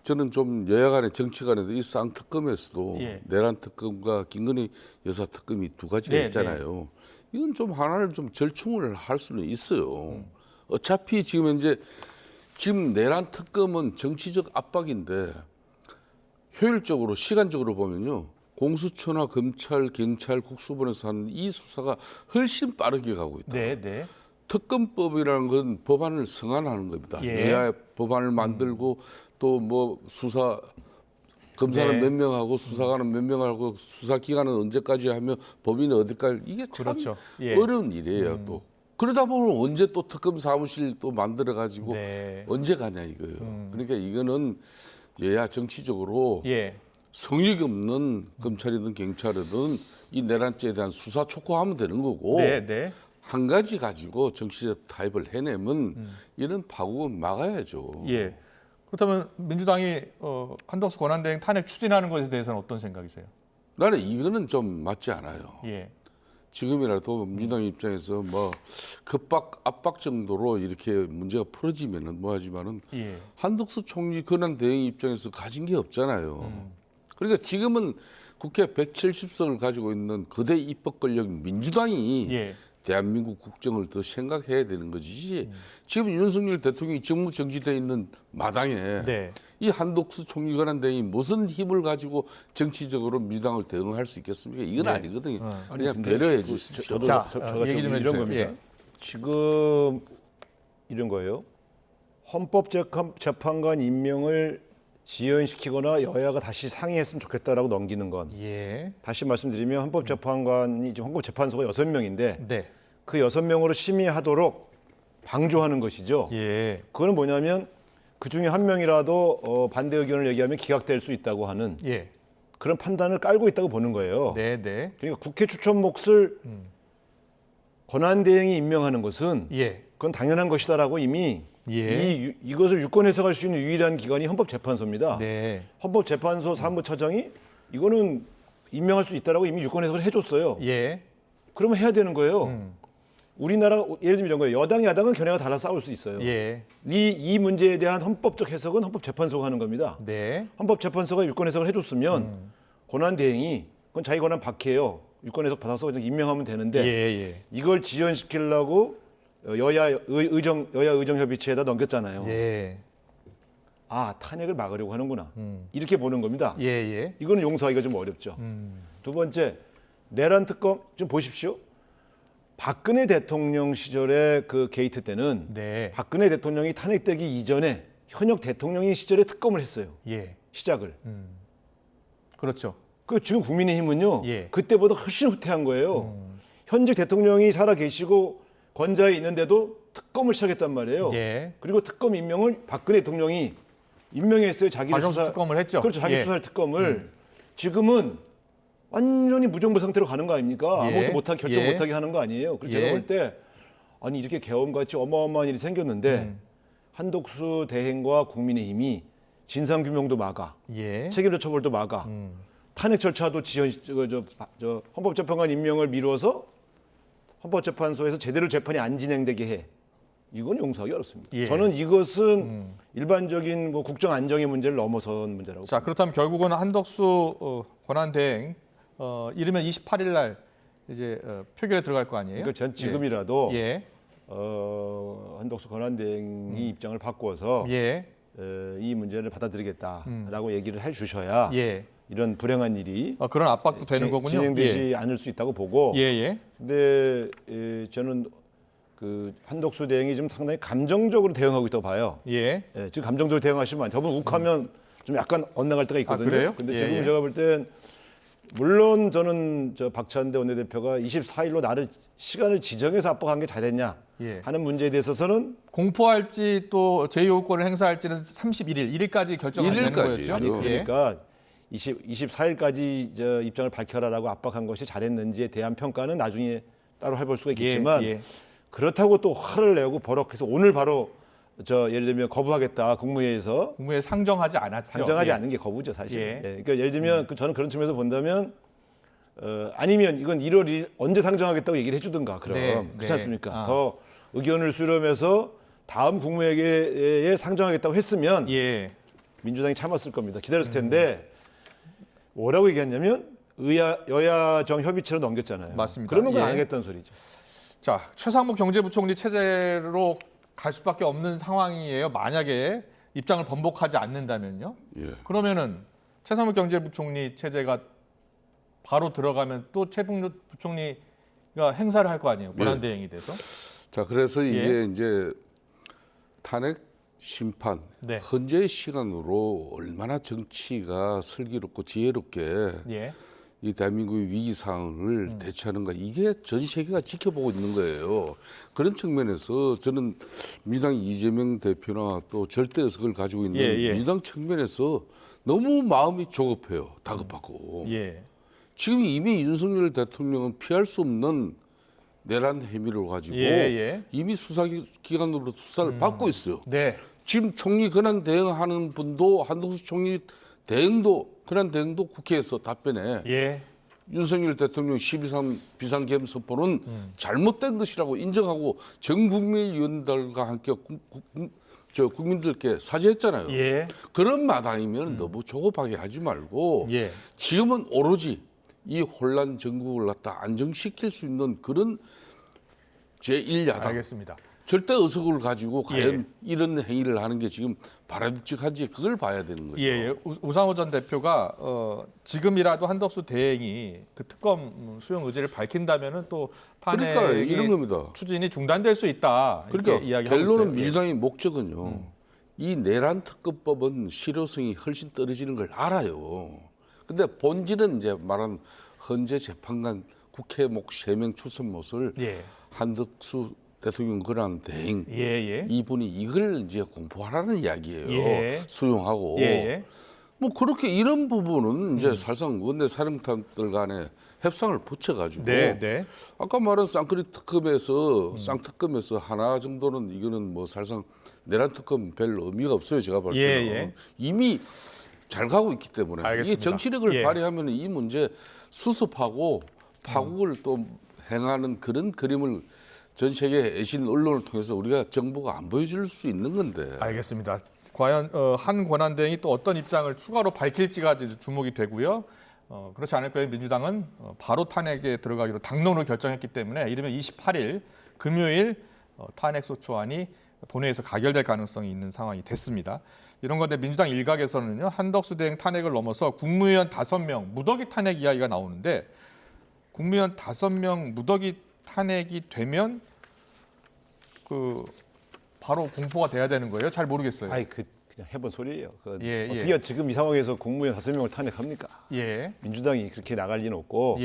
저는 좀 여야 간의 정치 간에도 이 쌍특검에서도 예. 내란 특검과 김건희 여사 특검이 두 가지가 네, 있잖아요. 이건 좀 하나를 좀 절충을 할 수는 있어요. 어차피 지금 내란 특검은 정치적 압박인데 효율적으로 시간적으로 보면요. 공수처나 검찰, 경찰, 국수본에서 하는 이 수사가 훨씬 빠르게 가고 있다. 네, 네. 특검법이라는 건 법안을 성안하는 겁니다. 예. 여야 법안을 만들고 또 뭐 수사 검사는 네. 몇 명하고 수사관은 몇 명하고 수사기관은 언제까지 하며 법인은 어디까지 이게 참 그렇죠. 예. 어려운 일이에요. 또 그러다 보면 언제 또 특검 사무실 또 만들어 가지고 네. 언제 가냐 이거예요. 그러니까 이거는 여야 정치적으로 예. 성의가 없는 검찰이든 경찰이든 이 내란죄에 대한 수사 촉구하면 되는 거고 네, 네. 한 가지 가지고 정치적 타협을 해내면 이런 파국은 막아야죠. 예. 그렇다면 민주당이 한덕수 권한대행 탄핵 추진하는 것에 대해서는 어떤 생각이세요? 나는 이거는 좀 맞지 않아요. 예. 지금이라도 민주당 입장에서 뭐 급박 압박 정도로 이렇게 문제가 풀어지면은 뭐하지만은 예. 한덕수 총리 권한대행 입장에서 가진 게 없잖아요. 그러니까 지금은 국회 170석을 가지고 있는 거대 입법 권력 민주당이 예. 대한민국 국정을 더 생각해야 되는 거지. 지금 윤석열 대통령이 직무 정지돼 있는 마당에 네. 이 한덕수 총리 권한대행이 무슨 힘을 가지고 정치적으로 민주당을 대응할 수 있겠습니까? 이건 네. 아니거든요. 아니, 그냥 근데 배려해 주십시오. 제가 얘기 좀 이런 해주세요. 겁니다. 예. 지금 이런 거예요. 헌법재판관 임명을 지연시키거나 여야가 다시 상의했으면 좋겠다라고 넘기는 건 예. 다시 말씀드리면 헌법재판관이 지금 헌법재판소가 6명인데 네. 그 6명으로 심의하도록 방조하는 것이죠. 예. 그거는 뭐냐면 그 중에 한 명이라도 반대 의견을 얘기하면 기각될 수 있다고 하는 예. 그런 판단을 깔고 있다고 보는 거예요. 네, 네. 그러니까 국회 추천 몫을 권한대행이 임명하는 것은 예. 그건 당연한 것이다라고 이미 예. 이것을 유권 해석할 수 있는 유일한 기관이 헌법재판소입니다. 네. 헌법재판소 사무처장이 이거는 임명할 수 있다라고 이미 유권 해석을 해줬어요. 예. 그러면 해야 되는 거예요. 우리나라 예를 들면 이런 거예요. 여당 야당은 견해가 달라 싸울 수 있어요. 예. 이 문제에 대한 헌법적 해석은 헌법재판소가 하는 겁니다. 네. 헌법재판소가 유권 해석을 해줬으면 권한대행이 그건 자기 권한 박해요. 유권 해석 받아서 그냥 임명하면 되는데 예. 이걸 지연시키려고 여야 의정협의체에다 넘겼잖아요. 예. 아, 탄핵을 막으려고 하는구나. 이렇게 보는 겁니다. 예. 이거는 용서하기가 좀 어렵죠. 두 번째, 내란 특검 좀 보십시오. 박근혜 대통령 시절의 그 게이트 때는 네. 박근혜 대통령이 탄핵되기 이전에 현역 대통령이 시절에 특검을 했어요. 예. 시작을. 그렇죠. 그 지금 국민의힘은요. 예. 그때보다 훨씬 후퇴한 거예요. 현직 대통령이 살아 계시고 권좌에 있는데도 특검을 시작했단 말이에요. 예. 그리고 특검 임명을 박근혜 대통령이 임명했어요. 자기 박영수 특검을 했죠. 그렇죠. 자기 예. 수사할 특검을. 지금은 완전히 무정부 상태로 가는 거 아닙니까? 예. 아무것도 못하게 결정 예. 못하게 하는 거 아니에요. 그래서 예. 제가 볼 때 아니 이렇게 계엄같이 어마어마한 일이 생겼는데 한덕수 대행과 국민의힘이 진상규명도 막아, 예. 책임자 처벌도 막아, 탄핵 절차도 헌법재판관 임명을 미뤄서 헌법재판소에서 제대로 재판이 안 진행되게 해. 이건 용서하기 어렵습니다. 예. 저는 이것은 일반적인 뭐 국정 안정의 문제를 넘어선 문제라고. 자, 그렇다면 결국은 한덕수 권한대행 이르면 28일 날 이제 표결에 들어갈 거 아니에요? 그러니까 전 지금이라도 예. 한덕수 권한대행이 입장을 바꿔서 예. 이 문제를 받아들이겠다라고 얘기를 해주셔야 예. 이런 불행한 일이 그런 압박도 되는 거군요. 진행되지 않을 수 있다고 보고. 예. 근데 저는 그 한덕수 대행이 좀 상당히 감정적으로 대응하고 있다고 봐요. 예. 지금 감정적으로 대응하시면 안 돼요. 저분 욱하면 좀 약간 엇나갈 때가 있거든요. 아, 그래요? 근데 예, 지금 예. 제가 볼 땐 물론 저는 박찬대 원내대표가 24일로 나를 시간을 지정해서 압박한 게 잘했냐 예. 하는 문제에 대해서는 공포할지 또 제2호권을 행사할지는 31일, 1일까지 결정하는 1일까지. 거였죠. 아니 예. 그러니까 24일까지 저 입장을 밝혀라라고 압박한 것이 잘했는지에 대한 평가는 나중에 따로 해볼 수가 있겠지만 예. 그렇다고 또 화를 내고 버럭해서 오늘 바로 예를 들면 거부하겠다 국무회의에서 국무회에 상정하지 않았죠. 상정하지 예. 않는 게 거부죠 사실. 예. 그러니까 예를 들면 저는 그런 측면에서 본다면 아니면 이건 1월 1일 언제 상정하겠다고 얘기를 해주든가 그럼 네, 그렇지 네. 않습니까? 아. 더 의견을 수렴해서 다음 국무회의에 상정하겠다고 했으면 예. 민주당이 참았을 겁니다. 기다렸을 텐데 뭐라고 얘기했냐면 여야정 협의체로 넘겼잖아요. 맞습니다. 그러면 그건 예. 안 하겠다는 소리죠. 자, 최상무 경제부총리 체제로 갈 수밖에 없는 상황이에요. 만약에 입장을 번복하지 않는다면요. 예. 그러면은 최상무 경제부총리 체제가 바로 들어가면 또 최붕료 부총리가 행사를 할 거 아니에요. 권한대행이 돼서. 자, 그래서 이게 예. 이제 탄핵 심판 네. 현재의 시간으로 얼마나 정치가 슬기롭고 지혜롭게 예. 이 대한민국의 위기 상황을 대처하는가, 이게 전 세계가 지켜보고 있는 거예요. 그런 측면에서 저는 민주당 이재명 대표나 또 절대 의석을 가지고 있는 민주당 측면에서 너무 마음이 조급해요. 다급하고. 예. 지금 이미 윤석열 대통령은 피할 수 없는 내란 혐의를 가지고 이미 수사기관으로부터 수사를 받고 있어요. 네. 지금 총리 권한 대행하는 분도 한덕수 총리 권한 대행도 국회에서 답변해. 예. 윤석열 대통령 12.3 비상계엄 선포는 잘못된 것이라고 인정하고 전 국민 의원들과 함께 국민들께 사죄했잖아요. 예. 그런 마당이면 너무 조급하게 하지 말고 예. 지금은 오로지 이 혼란 전국을 갖다 안정시킬 수 있는 그런 제1야당 알겠습니다. 절대 의석을 가지고 과연 이런 행위를 하는 게 지금 바람직한지 그걸 봐야 되는 거죠. 예. 우상호 전 대표가 지금이라도 한덕수 대행이 그 특검 수용 의지를 밝힌다면은 또 탄핵 그러니까 이런 겁니다. 추진이 중단될 수 있다. 그러니까 이야기하고 결론은 있어요. 민주당의 목적은요. 이 내란 특검법은 실효성이 훨씬 떨어지는 걸 알아요. 근데 본질은 이제 말한 헌재 재판관 국회 목 3명 출석 모습을 한덕수 대통령 권한 대행 이분이 이걸 이제 공포하라는 이야기예요. 수용하고 뭐 그렇게 이런 부분은 이제 사실상 원내 사령탑들 간에 협상을 붙여가지고 아까 말한 쌍끌이 특검에서 쌍특검에서 하나 정도는 이거는 뭐 사실상 내란 특검 별 의미가 없어요. 제가 볼 때는 이미 잘 가고 있기 때문에 알겠습니다. 이 정치력을 발휘하면 이 문제 수습하고 파국을 또 행하는 그런 그림을 전 세계 애신 언론을 통해서 우리가 정보가 안 보여줄 수 있는 건데. 알겠습니다. 과연 한 권한대행이 또 어떤 입장을 추가로 밝힐지가 이제 주목이 되고요. 그렇지 않을 거예요. 민주당은 바로 탄핵에 들어가기로 당론을 결정했기 때문에 이르면 28일 금요일 탄핵소추안이 본회의에서 가결될 가능성이 있는 상황이 됐습니다. 이런 건데 민주당 일각에서는요. 한덕수 대행 탄핵을 넘어서 국무위원 5명 무더기 탄핵 이야기가 나오는데 국무위원 5명 무더기 탄핵이 되면 그 바로 공포가 돼야 되는 거예요? 잘 모르겠어요. 아니 그냥 해본 소리예요. 어떻게 지금 이 상황에서 국무위원 5명을 탄핵합니까? 민주당이 그렇게 나갈 리는 없고.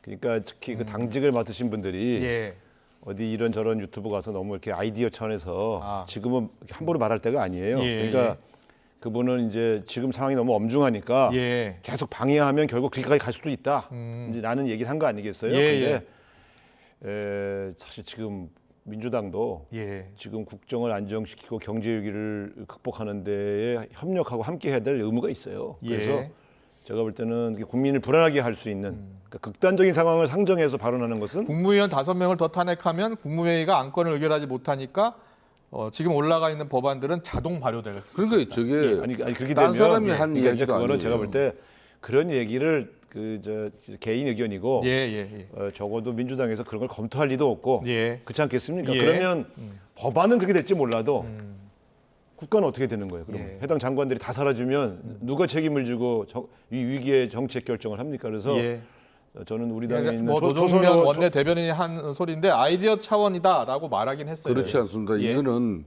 그러니까 특히 그 당직을 맡으신 분들이 어디 이런저런 유튜브 가서 너무 이렇게 아이디어 차원에서 지금은 함부로 말할 때가 아니에요. 그러니까 그분은 이제 지금 상황이 너무 엄중하니까 계속 방해하면 결국 거기까지 갈 수도 있다. 이제 라는 얘기를 한 거 아니겠어요? 근데 사실 지금 민주당도 지금 국정을 안정시키고 경제 위기를 극복하는 데에 협력하고 함께 해야 될 의무가 있어요. 그래서 제가 볼 때는 국민을 불안하게 할 수 있는 그러니까 극단적인 상황을 상정해서 발언하는 것은 국무위원 5명을 더 탄핵하면 국무회의가 안건을 의결하지 못하니까 지금 올라가 있는 법안들은 자동 발효될. 그러니까 저게 아니 그렇게 딴 되면 사람이 한 그러니까 이야기도 그거는 아니에요. 제가 볼 때 그런 얘기를 개인 의견이고 적어도 민주당에서 그런 걸 검토할 리도 없고 그렇지 않겠습니까? 그러면 법안은 그렇게 될지 몰라도 국가는 어떻게 되는 거예요? 그럼 해당 장관들이 다 사라지면 누가 책임을 지고 이 위기의 정책 결정을 합니까? 그래서 저는 우리 당에 있는 노정면 원내 대변인이 한 소리인데 아이디어 차원이다라고 말하긴 했어요. 그렇지 않습니까? 이거는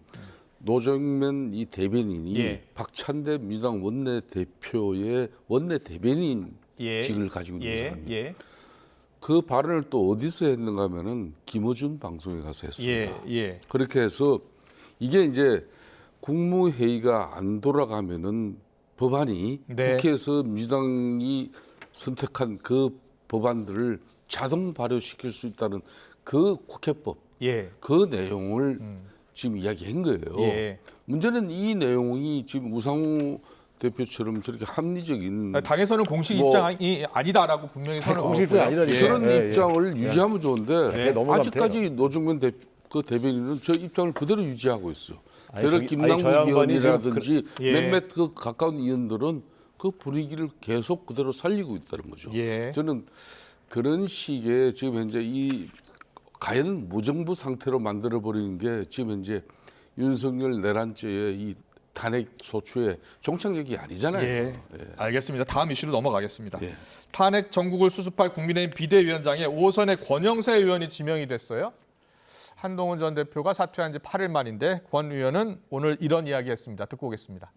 노정면 이 대변인이 박찬대 민주당 원내대표의 원내 대변인 직을 가지고 있는 사람이에요. 그 발언을 또 어디서 했는가 하면은 김어준 방송에 가서 했습니다. 그렇게 해서 이게 이제 국무회의가 안 돌아가면은 법안이 국회에서 민주당이 선택한 그 법안들을 자동 발효시킬 수 있다는 그 국회법 그 내용을 지금 이야기한 거예요. 문제는 이 내용이 지금 우상호 대표처럼 저렇게 합리적인 당에서는 공식 입장이 아니다라고 분명히 선을 공식 입장이 아니라니까. 저런 입장을 유지하면 좋은데 아직까지 노정면 그 대변인은 저 입장을 그대로 유지하고 있어요. 아니, 대략 김남국 의원이라든지 예. 몇몇 그 가까운 의원들은 그 분위기를 계속 그대로 살리고 있다는 거죠. 예. 저는 그런 식의 지금 현재 이 과연 무정부 상태로 만들어 버리는 게 지금 현재 윤석열 내란죄의 이 탄핵 소추의 종착역이 아니잖아요. 예. 알겠습니다. 다음 이슈로 넘어가겠습니다. 예. 탄핵 정국을 수습할 국민의힘 비대위원장에 5선의 권영세 의원이 지명이 됐어요. 한동훈 전 대표가 사퇴한 지 8일 만인데 권 의원은 오늘 이런 이야기했습니다. 듣고 오겠습니다.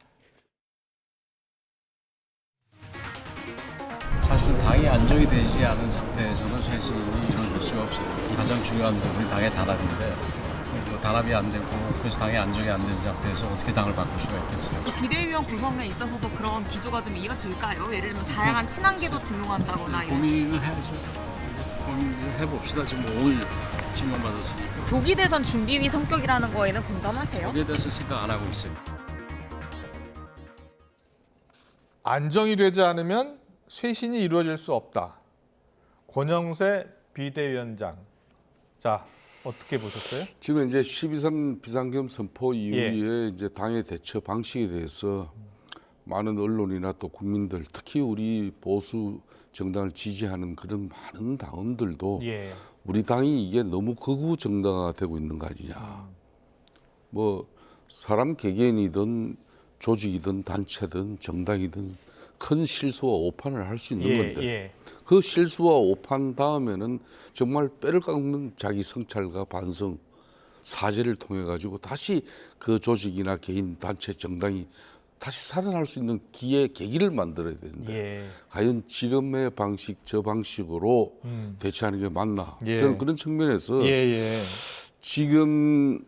사실 당이 안정이 되지 않은 상태에서는 쇄신이 이루어질 수가 없어요. 가장 중요한 부분이 당의 단합인데 단합이 안 되고 그래서 당이 안정이 안 된 상태에서 어떻게 당을 바꿀 수가 있겠어요. 비대위원 구성에 있어서도 그런 기조가 좀 이어질까요? 예를 들면 다양한 친한계도 등용한다거나 이런 고민을 해야죠. 고민을 해봅시다. 지금 5일 지명받았으니까. 조기 대선 준비위 성격이라는 거에는 공감하세요? 거기에 대해서 생각 안 하고 있어요. 안정이 되지 않으면 쇄신이 이루어질 수 없다. 권영세 비대위원장. 자, 어떻게 보셨어요? 지금 이제 12.3 비상계엄 선포 이후에 예. 이제 당의 대처 방식에 대해서 많은 언론이나 또 국민들, 특히 우리 보수 정당을 지지하는 그런 많은 당원들도 예. 우리 당이 이게 너무 극우 정당화가 되고 있는 거 아니냐. 뭐 사람 개개인이든 조직이든 단체든 정당이든 큰 실수와 오판을 할 수 있는 건데 예. 그 실수와 오판 다음에는 정말 뼈를 깎는 자기 성찰과 반성, 사죄를 통해 가지고 다시 그 조직이나 개인, 단체, 정당이 다시 살아날 수 있는 기회, 계기를 만들어야 되는데 예. 과연 지금의 방식, 저 방식으로 대처하는 게 맞나? 예. 저는 그런 측면에서 지금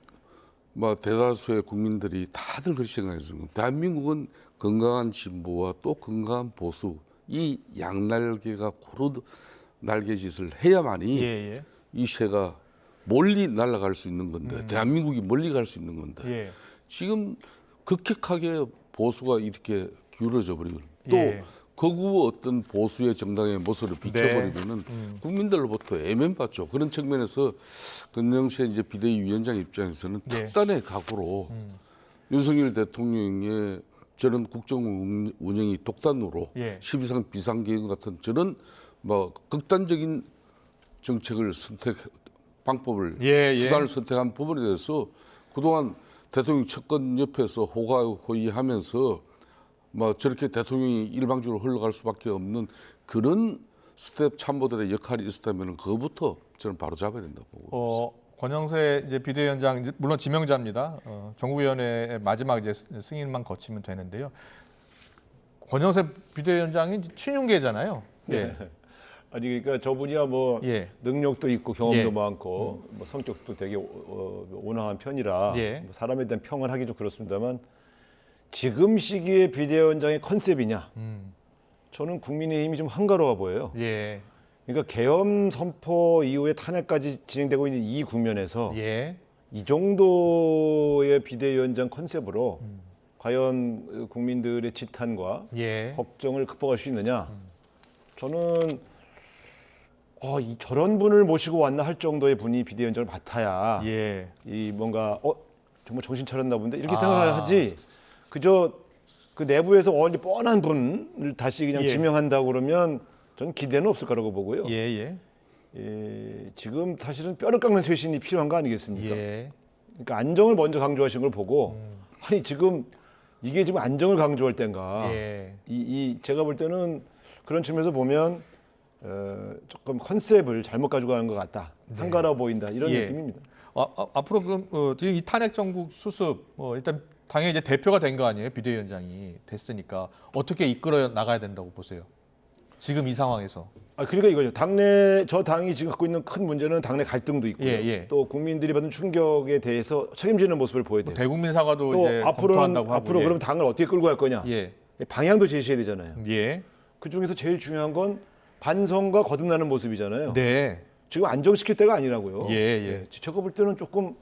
뭐 대다수의 국민들이 다들 그렇게 생각했습니다. 대한민국은 건강한 진보와 또 건강한 보수 이 양날개가 고루 날개짓을 해야만이 이 새가 멀리 날아갈 수 있는 건데 대한민국이 멀리 갈 수 있는 건데 지금 급격하게 보수가 이렇게 기울어져 버리고 또 거구 어떤 보수의 정당의 모습을 비춰버리면은 국민들로부터 애면받죠. 그런 측면에서 권영세 이제 비대위원장 입장에서는 특단의 각오로 윤석열 대통령의 저런 국정 운영이 독단으로 12.3 비상계엄 같은 저런 뭐 극단적인 정책을 방법을 수단을 선택한 부분에 대해서 그동안 대통령 측근 옆에서 호가호위하면서 뭐 저렇게 대통령이 일방적으로 흘러갈 수밖에 없는 그런 스텝 참모들의 역할이 있었다면 그거부터 저는 바로 잡아야 된다고 보고 있습니다. 권영세 이제 비대위원장 이제 물론 지명자입니다. 정국위원회의 마지막 이제 승인만 거치면 되는데요. 권영세 비대위원장이 친윤계잖아요. 예. 아니 그러니까 저분이야 뭐 능력도 있고 경험도 많고 뭐 성격도 되게 온화한 편이라 뭐 사람에 대한 평을 하기 좀 그렇습니다만 지금 시기에 비대위원장의 컨셉이냐? 저는 국민의힘이 좀 한가로워 보여요. 그러니까 계엄 선포 이후에 탄핵까지 진행되고 있는 이 국면에서 이 정도의 비대위원장 컨셉으로 과연 국민들의 지탄과 걱정을 극복할 수 있느냐? 저는 저런 분을 모시고 왔나 할 정도의 분이 비대위원장을 맡아야 이 뭔가 정말 정신 차렸나 본데 이렇게 생각하지. 그저 그 내부에서 어디 뻔한 분을 다시 그냥 지명한다고 그러면 저는 기대는 없을 거라고 보고요. 지금 사실은 뼈를 깎는 쇄신이 필요한 거 아니겠습니까? 그러니까 안정을 먼저 강조하신 걸 보고 아니 지금 이게 지금 안정을 강조할 때인가? 제가 볼 때는 그런 측면에서 보면 조금 컨셉을 잘못 가지고 가는 것 같다. 한가로워 보인다. 이런 느낌입니다. 앞으로 그럼 지금 이 탄핵 정국 수습 일단 당의 이제 대표가 된 거 아니에요? 비대위원장이 됐으니까 어떻게 이끌어 나가야 된다고 보세요? 지금 이 상황에서. 그러니까 이거죠. 당내 저 당이 지금 갖고 있는 큰 문제는 당내 갈등도 있고요. 또 국민들이 받은 충격에 대해서 책임지는 모습을 보여야 돼요. 대국민 사과도 또 이제 검토한다고 하고. 앞으로 그럼 당을 어떻게 끌고 갈 거냐? 방향도 제시해야 되잖아요. 그 중에서 제일 중요한 건 반성과 거듭나는 모습이잖아요. 지금 안정시킬 때가 아니라고요. 제가 볼 때는 조금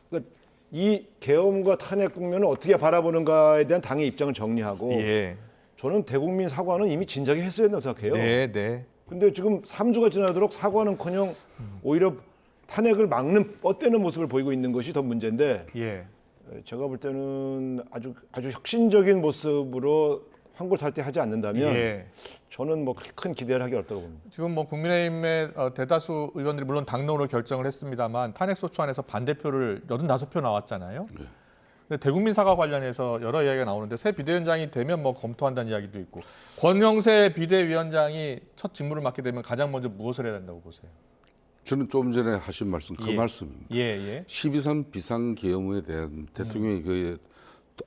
그러니까 이 계엄과 탄핵 국면을 어떻게 바라보는가에 대한 당의 입장을 정리하고 저는 대국민 사과는 이미 진작에 했어야 된다고 생각해요. 근데 지금 3주가 지나도록 사과는커녕 오히려 탄핵을 막는 뻗대는 모습을 보이고 있는 것이 더 문제인데 예. 제가 볼 때는 아주 혁신적인 모습으로 환골탈태 하지 않는다면 예. 저는 뭐 그렇게 큰 기대를 하기 어렵다고 봅니다. 지금 뭐 국민의힘의 대다수 의원들이 물론 당론으로 결정을 했습니다만 탄핵소추안에서 반대표를 85표 나왔잖아요. 네. 근데 대국민 사과 관련해서 여러 이야기가 나오는데 새 비대위원장이 되면 뭐 검토한다는 이야기도 있고 권영세 비대위원장이 첫 직무를 맡게 되면 가장 먼저 무엇을 해야 된다고 보세요? 저는 좀 전에 하신 말씀 그 예. 말씀입니다. 예. 12.3 비상계엄에 대한 대통령의 그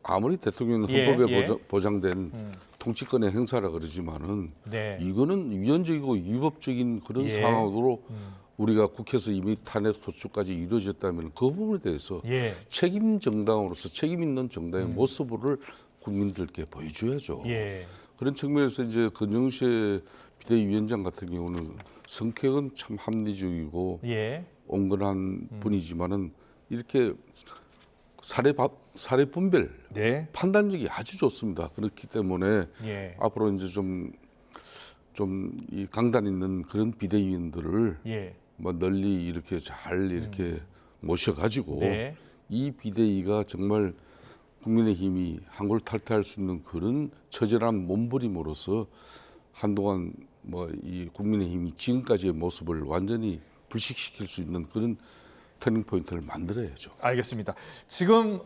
아무리 대통령은 예, 헌법에 예. 보장된 통치권의 행사라 그러지만은 네. 이거는 위헌적이고 위법적인 그런 예. 상황으로 우리가 국회에서 이미 탄핵 소추까지 이루어졌다면 그 부분에 대해서 예. 책임 정당으로서 책임 있는 정당의 모습을 국민들께 보여줘야죠. 예. 그런 측면에서 이제 권영세 비대위원장 같은 경우는 성격은 참 합리적이고 예. 온건한 분이지만은 이렇게 사례 분별 네. 판단력이 아주 좋습니다. 그렇기 때문에 예. 앞으로 이제 좀 이 강단 있는 그런 비대위원들을 예. 뭐 널리 이렇게 잘 이렇게 모셔가지고 네. 이 비대위가 정말 국민의힘이 한골탈퇴할 수 있는 그런 처절한 몸부림으로써 한동안 뭐 이 국민의힘이 지금까지의 모습을 완전히 불식시킬 수 있는 그런 터닝 포인트를 만들어야죠. 알겠습니다. 지금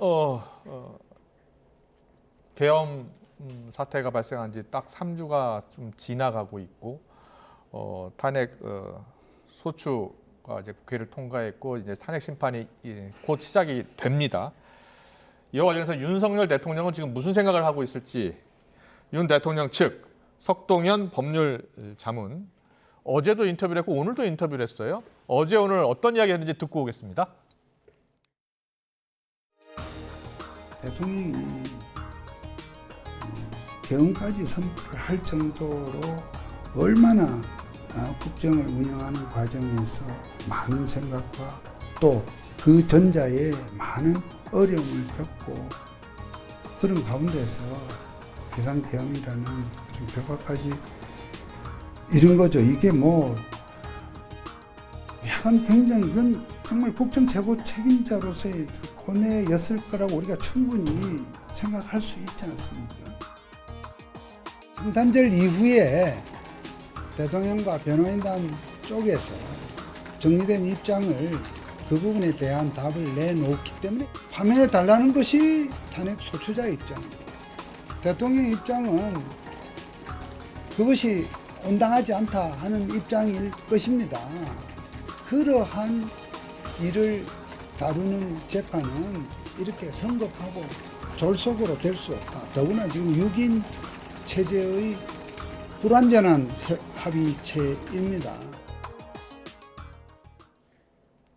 계엄 사태가 발생한 지 딱 3주가 좀 지나가고 있고 탄핵 소추가 이제 국회를 통과했고 이제 탄핵 심판이 곧 시작이 됩니다. 이와 관련해서 윤석열 대통령은 지금 무슨 생각을 하고 있을지 윤 대통령 측 석동현 법률 자문 어제도 인터뷰를 했고 오늘도 인터뷰를 했어요. 어제 오늘 어떤 이야기 했는지 듣고 오겠습니다. 대통령이 계엄까지 선포를 할 정도로 얼마나 국정을 운영하는 과정에서 많은 생각과 또 그 전자에 많은 어려움을 겪고 그런 가운데서 비상계엄이라는 결과까지 이런 거죠. 이게 뭐 야간 병장 이건 정말 국정 최고 책임자로서의 고뇌였을 거라고 우리가 충분히 생각할 수 있지 않습니까? 성탄절 이후에 대통령과 변호인단 쪽에서 정리된 입장을 그 부분에 대한 답을 내놓기 때문에 파면해 달라는 것이 탄핵 소추자의 입장입니다. 대통령 입장은 그것이 온당하지 않다 하는 입장일 것입니다. 그러한 일을 다루는 재판은 이렇게 성급하고 졸속으로 될 수 없다. 더구나 지금 6인 체제의 불완전한 합의체입니다.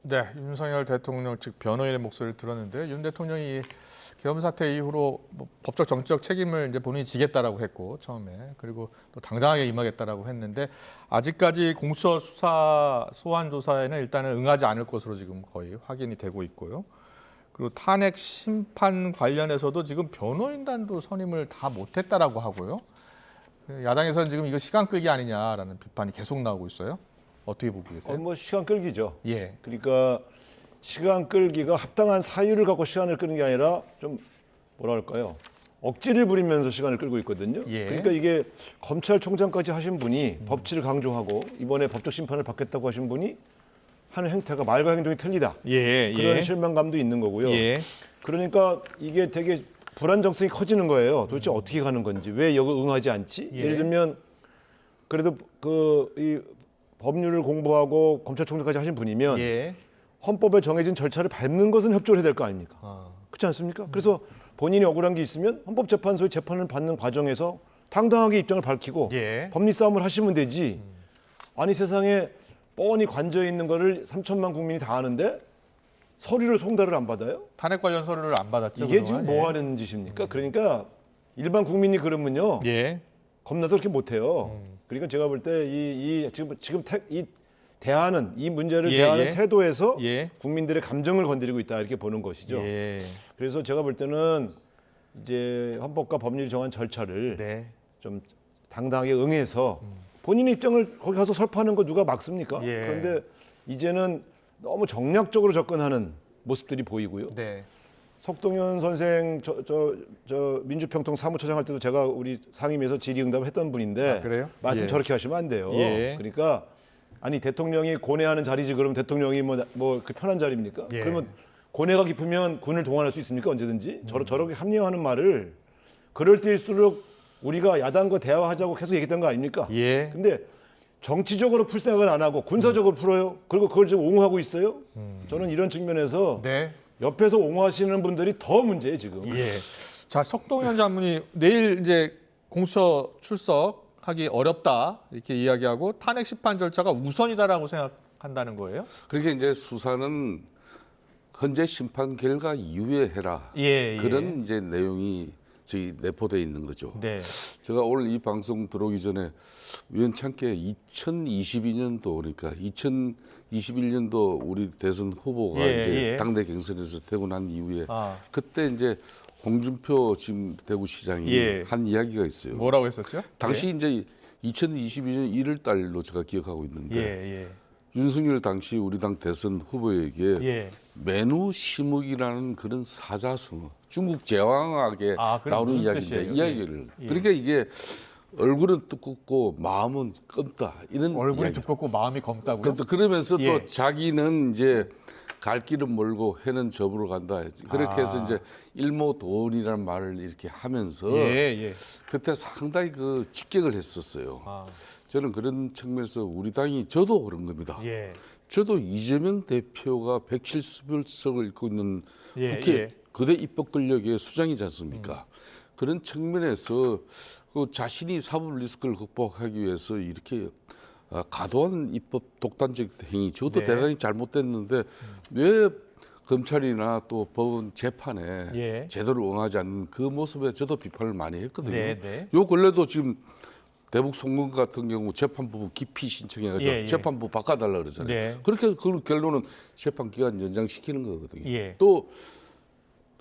네, 윤석열 대통령 측 변호인의 목소리를 들었는데 윤 대통령이 계엄 사태 이후로 뭐 법적 정치적 책임을 이제 본인이 지겠다라고 했고 처음에 그리고 또 당당하게 임하겠다라고 했는데 아직까지 공수처 수사 소환 조사에는 일단은 응하지 않을 것으로 지금 거의 확인이 되고 있고요. 그리고 탄핵 심판 관련해서도 지금 변호인단도 선임을 다 못했다라고 하고요. 야당에서는 지금 이거 시간 끌기 아니냐라는 비판이 계속 나오고 있어요. 어떻게 보고 계세요? 뭐 시간 끌기죠. 예. 그러니까 시간 끌기가 합당한 사유를 갖고 시간을 끄는 게 아니라 좀 뭐라 할까요? 억지를 부리면서 시간을 끌고 있거든요. 예. 그러니까 이게 검찰총장까지 하신 분이 법치를 강조하고 이번에 법적 심판을 받겠다고 하신 분이 하는 행태가 말과 행동이 틀리다. 그런 실망감도 있는 거고요. 그러니까 이게 되게 불안정성이 커지는 거예요. 도대체 어떻게 가는 건지, 왜 여기 응하지 않지? 예를 들면 그래도 이 법률을 공부하고 검찰총장까지 하신 분이면 헌법에 정해진 절차를 밟는 것은 협조를 해야 될 거 아닙니까? 그렇지 않습니까? 그래서 본인이 억울한 게 있으면 헌법재판소의 재판을 받는 과정에서 당당하게 입장을 밝히고 법리 싸움을 하시면 되지. 아니 세상에 뻔히 관저 있는 거를 3천만 국민이 다 아는데 서류를 송달을 안 받아요? 탄핵 관련 서류를 안 받았죠. 이게 그동안? 지금 뭐 하는 짓입니까? 그러니까 일반 국민이 그러면요. 겁나서 그렇게 못 해요. 그러니까 제가 볼 때 지금 이 대하는 이 문제를 대하는 태도에서 국민들의 감정을 건드리고 있다 이렇게 보는 것이죠. 그래서 제가 볼 때는 이제 헌법과 법률이 정한 절차를 좀 당당하게 응해서 본인의 입장을 거기 가서 설파하는 거 누가 막습니까? 그런데 이제는 너무 정략적으로 접근하는 모습들이 보이고요. 네. 석동현 선생 민주평통 사무처장 할 때도 제가 우리 상임위에서 질의응답을 했던 분인데 아, 그래요? 말씀 예. 저렇게 하시면 안 돼요. 예. 그러니까 아니 대통령이 고뇌하는 자리지 그럼 대통령이 뭐 그 편한 자리입니까? 예. 그러면 고뇌가 깊으면 군을 동원할 수 있습니까? 언제든지 저렇게 합리화하는 말을 그럴 때일수록 우리가 야당과 대화하자고 계속 얘기했던 거 아닙니까? 예. 근데 정치적으로 풀 생각을 안 하고 군사적으로 풀어요. 그리고 그걸 지금 옹호하고 있어요. 저는 이런 측면에서 네. 옆에서 옹호하시는 분들이 더 문제예요 지금. 예. 자, 석동현 장군이 내일 이제 공수처 출석하기 어렵다 이렇게 이야기하고 탄핵 심판 절차가 우선이다라고 생각한다는 거예요? 그렇게 이제 수사는 현재 심판 결과 이후에 해라. 예, 예. 그런 이제 내용이 저희 내포되어 있는 거죠. 네. 제가 오늘 이 방송 들어오기 전에 우연찮게 2022년도 그러니까 2021년도 우리 대선 후보가 예, 이제 예. 당내 경선에서 되고 난 이후에 아. 그때 이제 홍준표 지금 대구시장이 예. 한 이야기가 있어요. 뭐라고 했었죠? 당시 예. 이제 2022년 1월 달로 제가 기억하고 있는데 예, 예. 윤석열 당시 우리 당 대선 후보에게 예. 매누 시묵이라는 그런 사자성어 중국 제왕학에 그게 나오는 무슨 이야기인데 뜻이에요? 이야기를 예. 그러니까 이게 얼굴은 두껍고 마음은 검다 이런 얼굴이 이야기. 두껍고 마음이 검다고요? 검다. 그러면서 예. 또 자기는 이제 갈 길은 멀고 해는 접으로 간다. 그렇게 해서 이제 일모도원이라는 말을 이렇게 하면서 예. 그때 상당히 그 직격을 했었어요. 아. 저는 그런 측면에서 우리 당이 저도 그런 겁니다. 예. 저도 이재명 대표가 170석을 잃고 있는 예, 국회 예. 거대 입법 권력의 수장이지 않습니까? 그런 측면에서 그 자신이 사법 리스크를 극복하기 위해서 이렇게 과도한 입법 독단적 행위, 저도 네. 대단히 잘못됐는데 왜 검찰이나 또 법원 재판에 예. 제대로 응하지 않는 그 모습에 저도 비판을 많이 했거든요. 네. 요 근래도 지금 대북 송금 같은 경우 재판부 기피 신청해가지고 예. 재판부 바꿔달라 그러잖아요. 네. 그렇게 해서 그 결론은 재판 기간 연장시키는 거거든요. 예. 또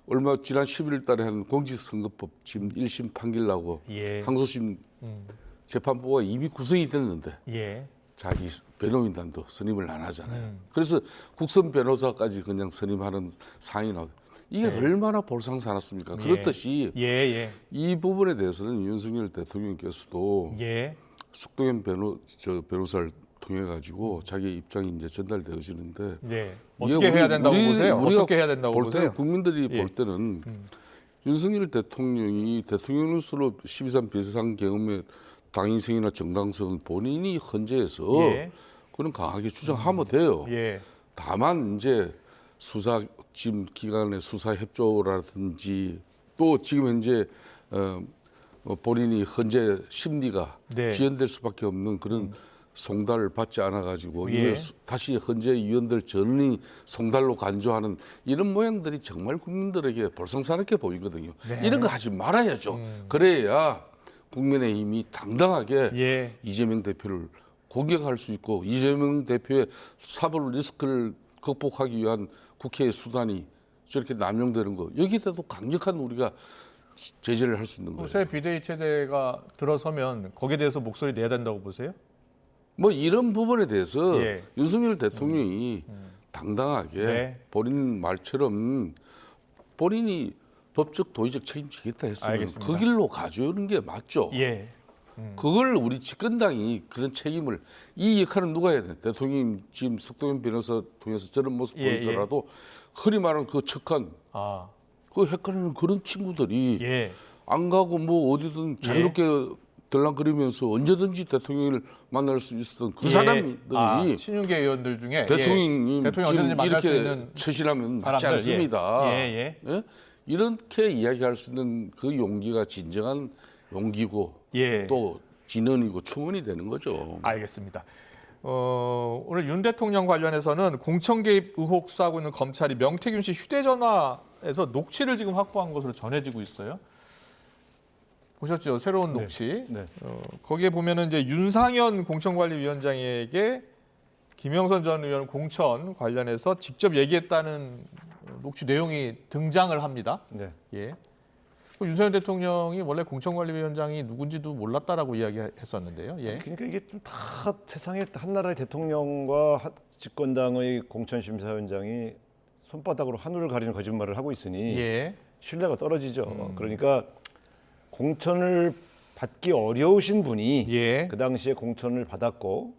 얼마 지난 11월 달에 한 공직선거법 지금 1심 판결 나고 예. 항소심 재판부가 이미 구성이 됐는데 예. 자기 변호인단도 선임을 안 하잖아요. 그래서 국선 변호사까지 그냥 선임하는 상이 나오고 이게 얼마나 볼상사납습니까? 그렇듯이 예. 이 부분에 대해서는 윤석열 대통령께서도 숙동현 변호사를 통해 가지고 자기 입장이 이제 전달되어지는데 네. 어떻게 해야 된다고 보세요? 어떻게 해야 된다고 볼 보세요? 때는 국민들이 볼 때는 윤석열 대통령이 대통령으로서 12.3 비상 경험의 당인성이나 정당성은 본인이 헌재에서 그런 강하게 주장하면 돼요. 다만 이제 수사 지금 기관의 수사 협조라든지 또 지금 현재 본인이 헌재 심리가 지연될 수밖에 없는 그런 송달을 받지 않아 가지고 이걸 다시 헌재 위원들 전원이 송달로 간주하는 이런 모양들이 정말 국민들에게 볼상사납게 보이거든요. 이런 거 하지 말아야죠. 그래야 국민의힘이 당당하게 이재명 대표를 공격할 수 있고 이재명 대표의 사법 리스크를 극복하기 위한 국회의 수단이 저렇게 남용되는 거 여기에 대해서 강력한 우리가 제재를 할 수 있는 거예요. 새 비대위 체제가 들어서면 거기에 대해서 목소리 내야 된다고 보세요? 뭐 이런 부분에 대해서 윤석열 대통령이 당당하게 본인 말처럼 본인이 법적 도의적 책임지겠다 했으면 알겠습니다. 그 길로 가져오는 게 맞죠. 그걸 우리 집권당이 그런 책임을 이 역할은 누가 해야 돼? 대통령이 지금 석동현 변호사 통해서 저런 모습 보이더라도 흔히 말하는 그 척한 그 헷갈리는 그런 친구들이 안 가고 뭐 어디든 자유롭게 들락거리면서 언제든지 대통령을 만날 수 있었던 그 사람들이 친윤계 의원들 중에 대통령님 대통령 지금 언제든지 만날 수 이렇게 있는 처신하면 맞지 사람들. 않습니다. 이렇게 이야기할 수 있는 그 용기가 진정한 용기고 또 진언이고 충원이 되는 거죠. 알겠습니다. 오늘 윤 대통령 관련해서는 공천 개입 의혹 수사하고 있는 검찰이 명태균 씨 휴대전화에서 녹취를 지금 확보한 것으로 전해지고 있어요. 보셨죠? 새로운 녹취. 거기에 보면은 이제 윤상현 공천관리위원장에게 김영선 전 의원 공천 관련해서 직접 얘기했다는 녹취 내용이 등장을 합니다. 윤석열 대통령이 원래 공천관리위원장이 누군지도 몰랐다라고 이야기했었는데요. 예. 그러니까 이게 좀 다 세상에 한 나라의 대통령과 집권당의 공천심사위원장이 손바닥으로 하늘을 가리는 거짓말을 하고 있으니 예. 신뢰가 떨어지죠. 그러니까 공천을 받기 어려우신 분이 예. 그 당시에 공천을 받았고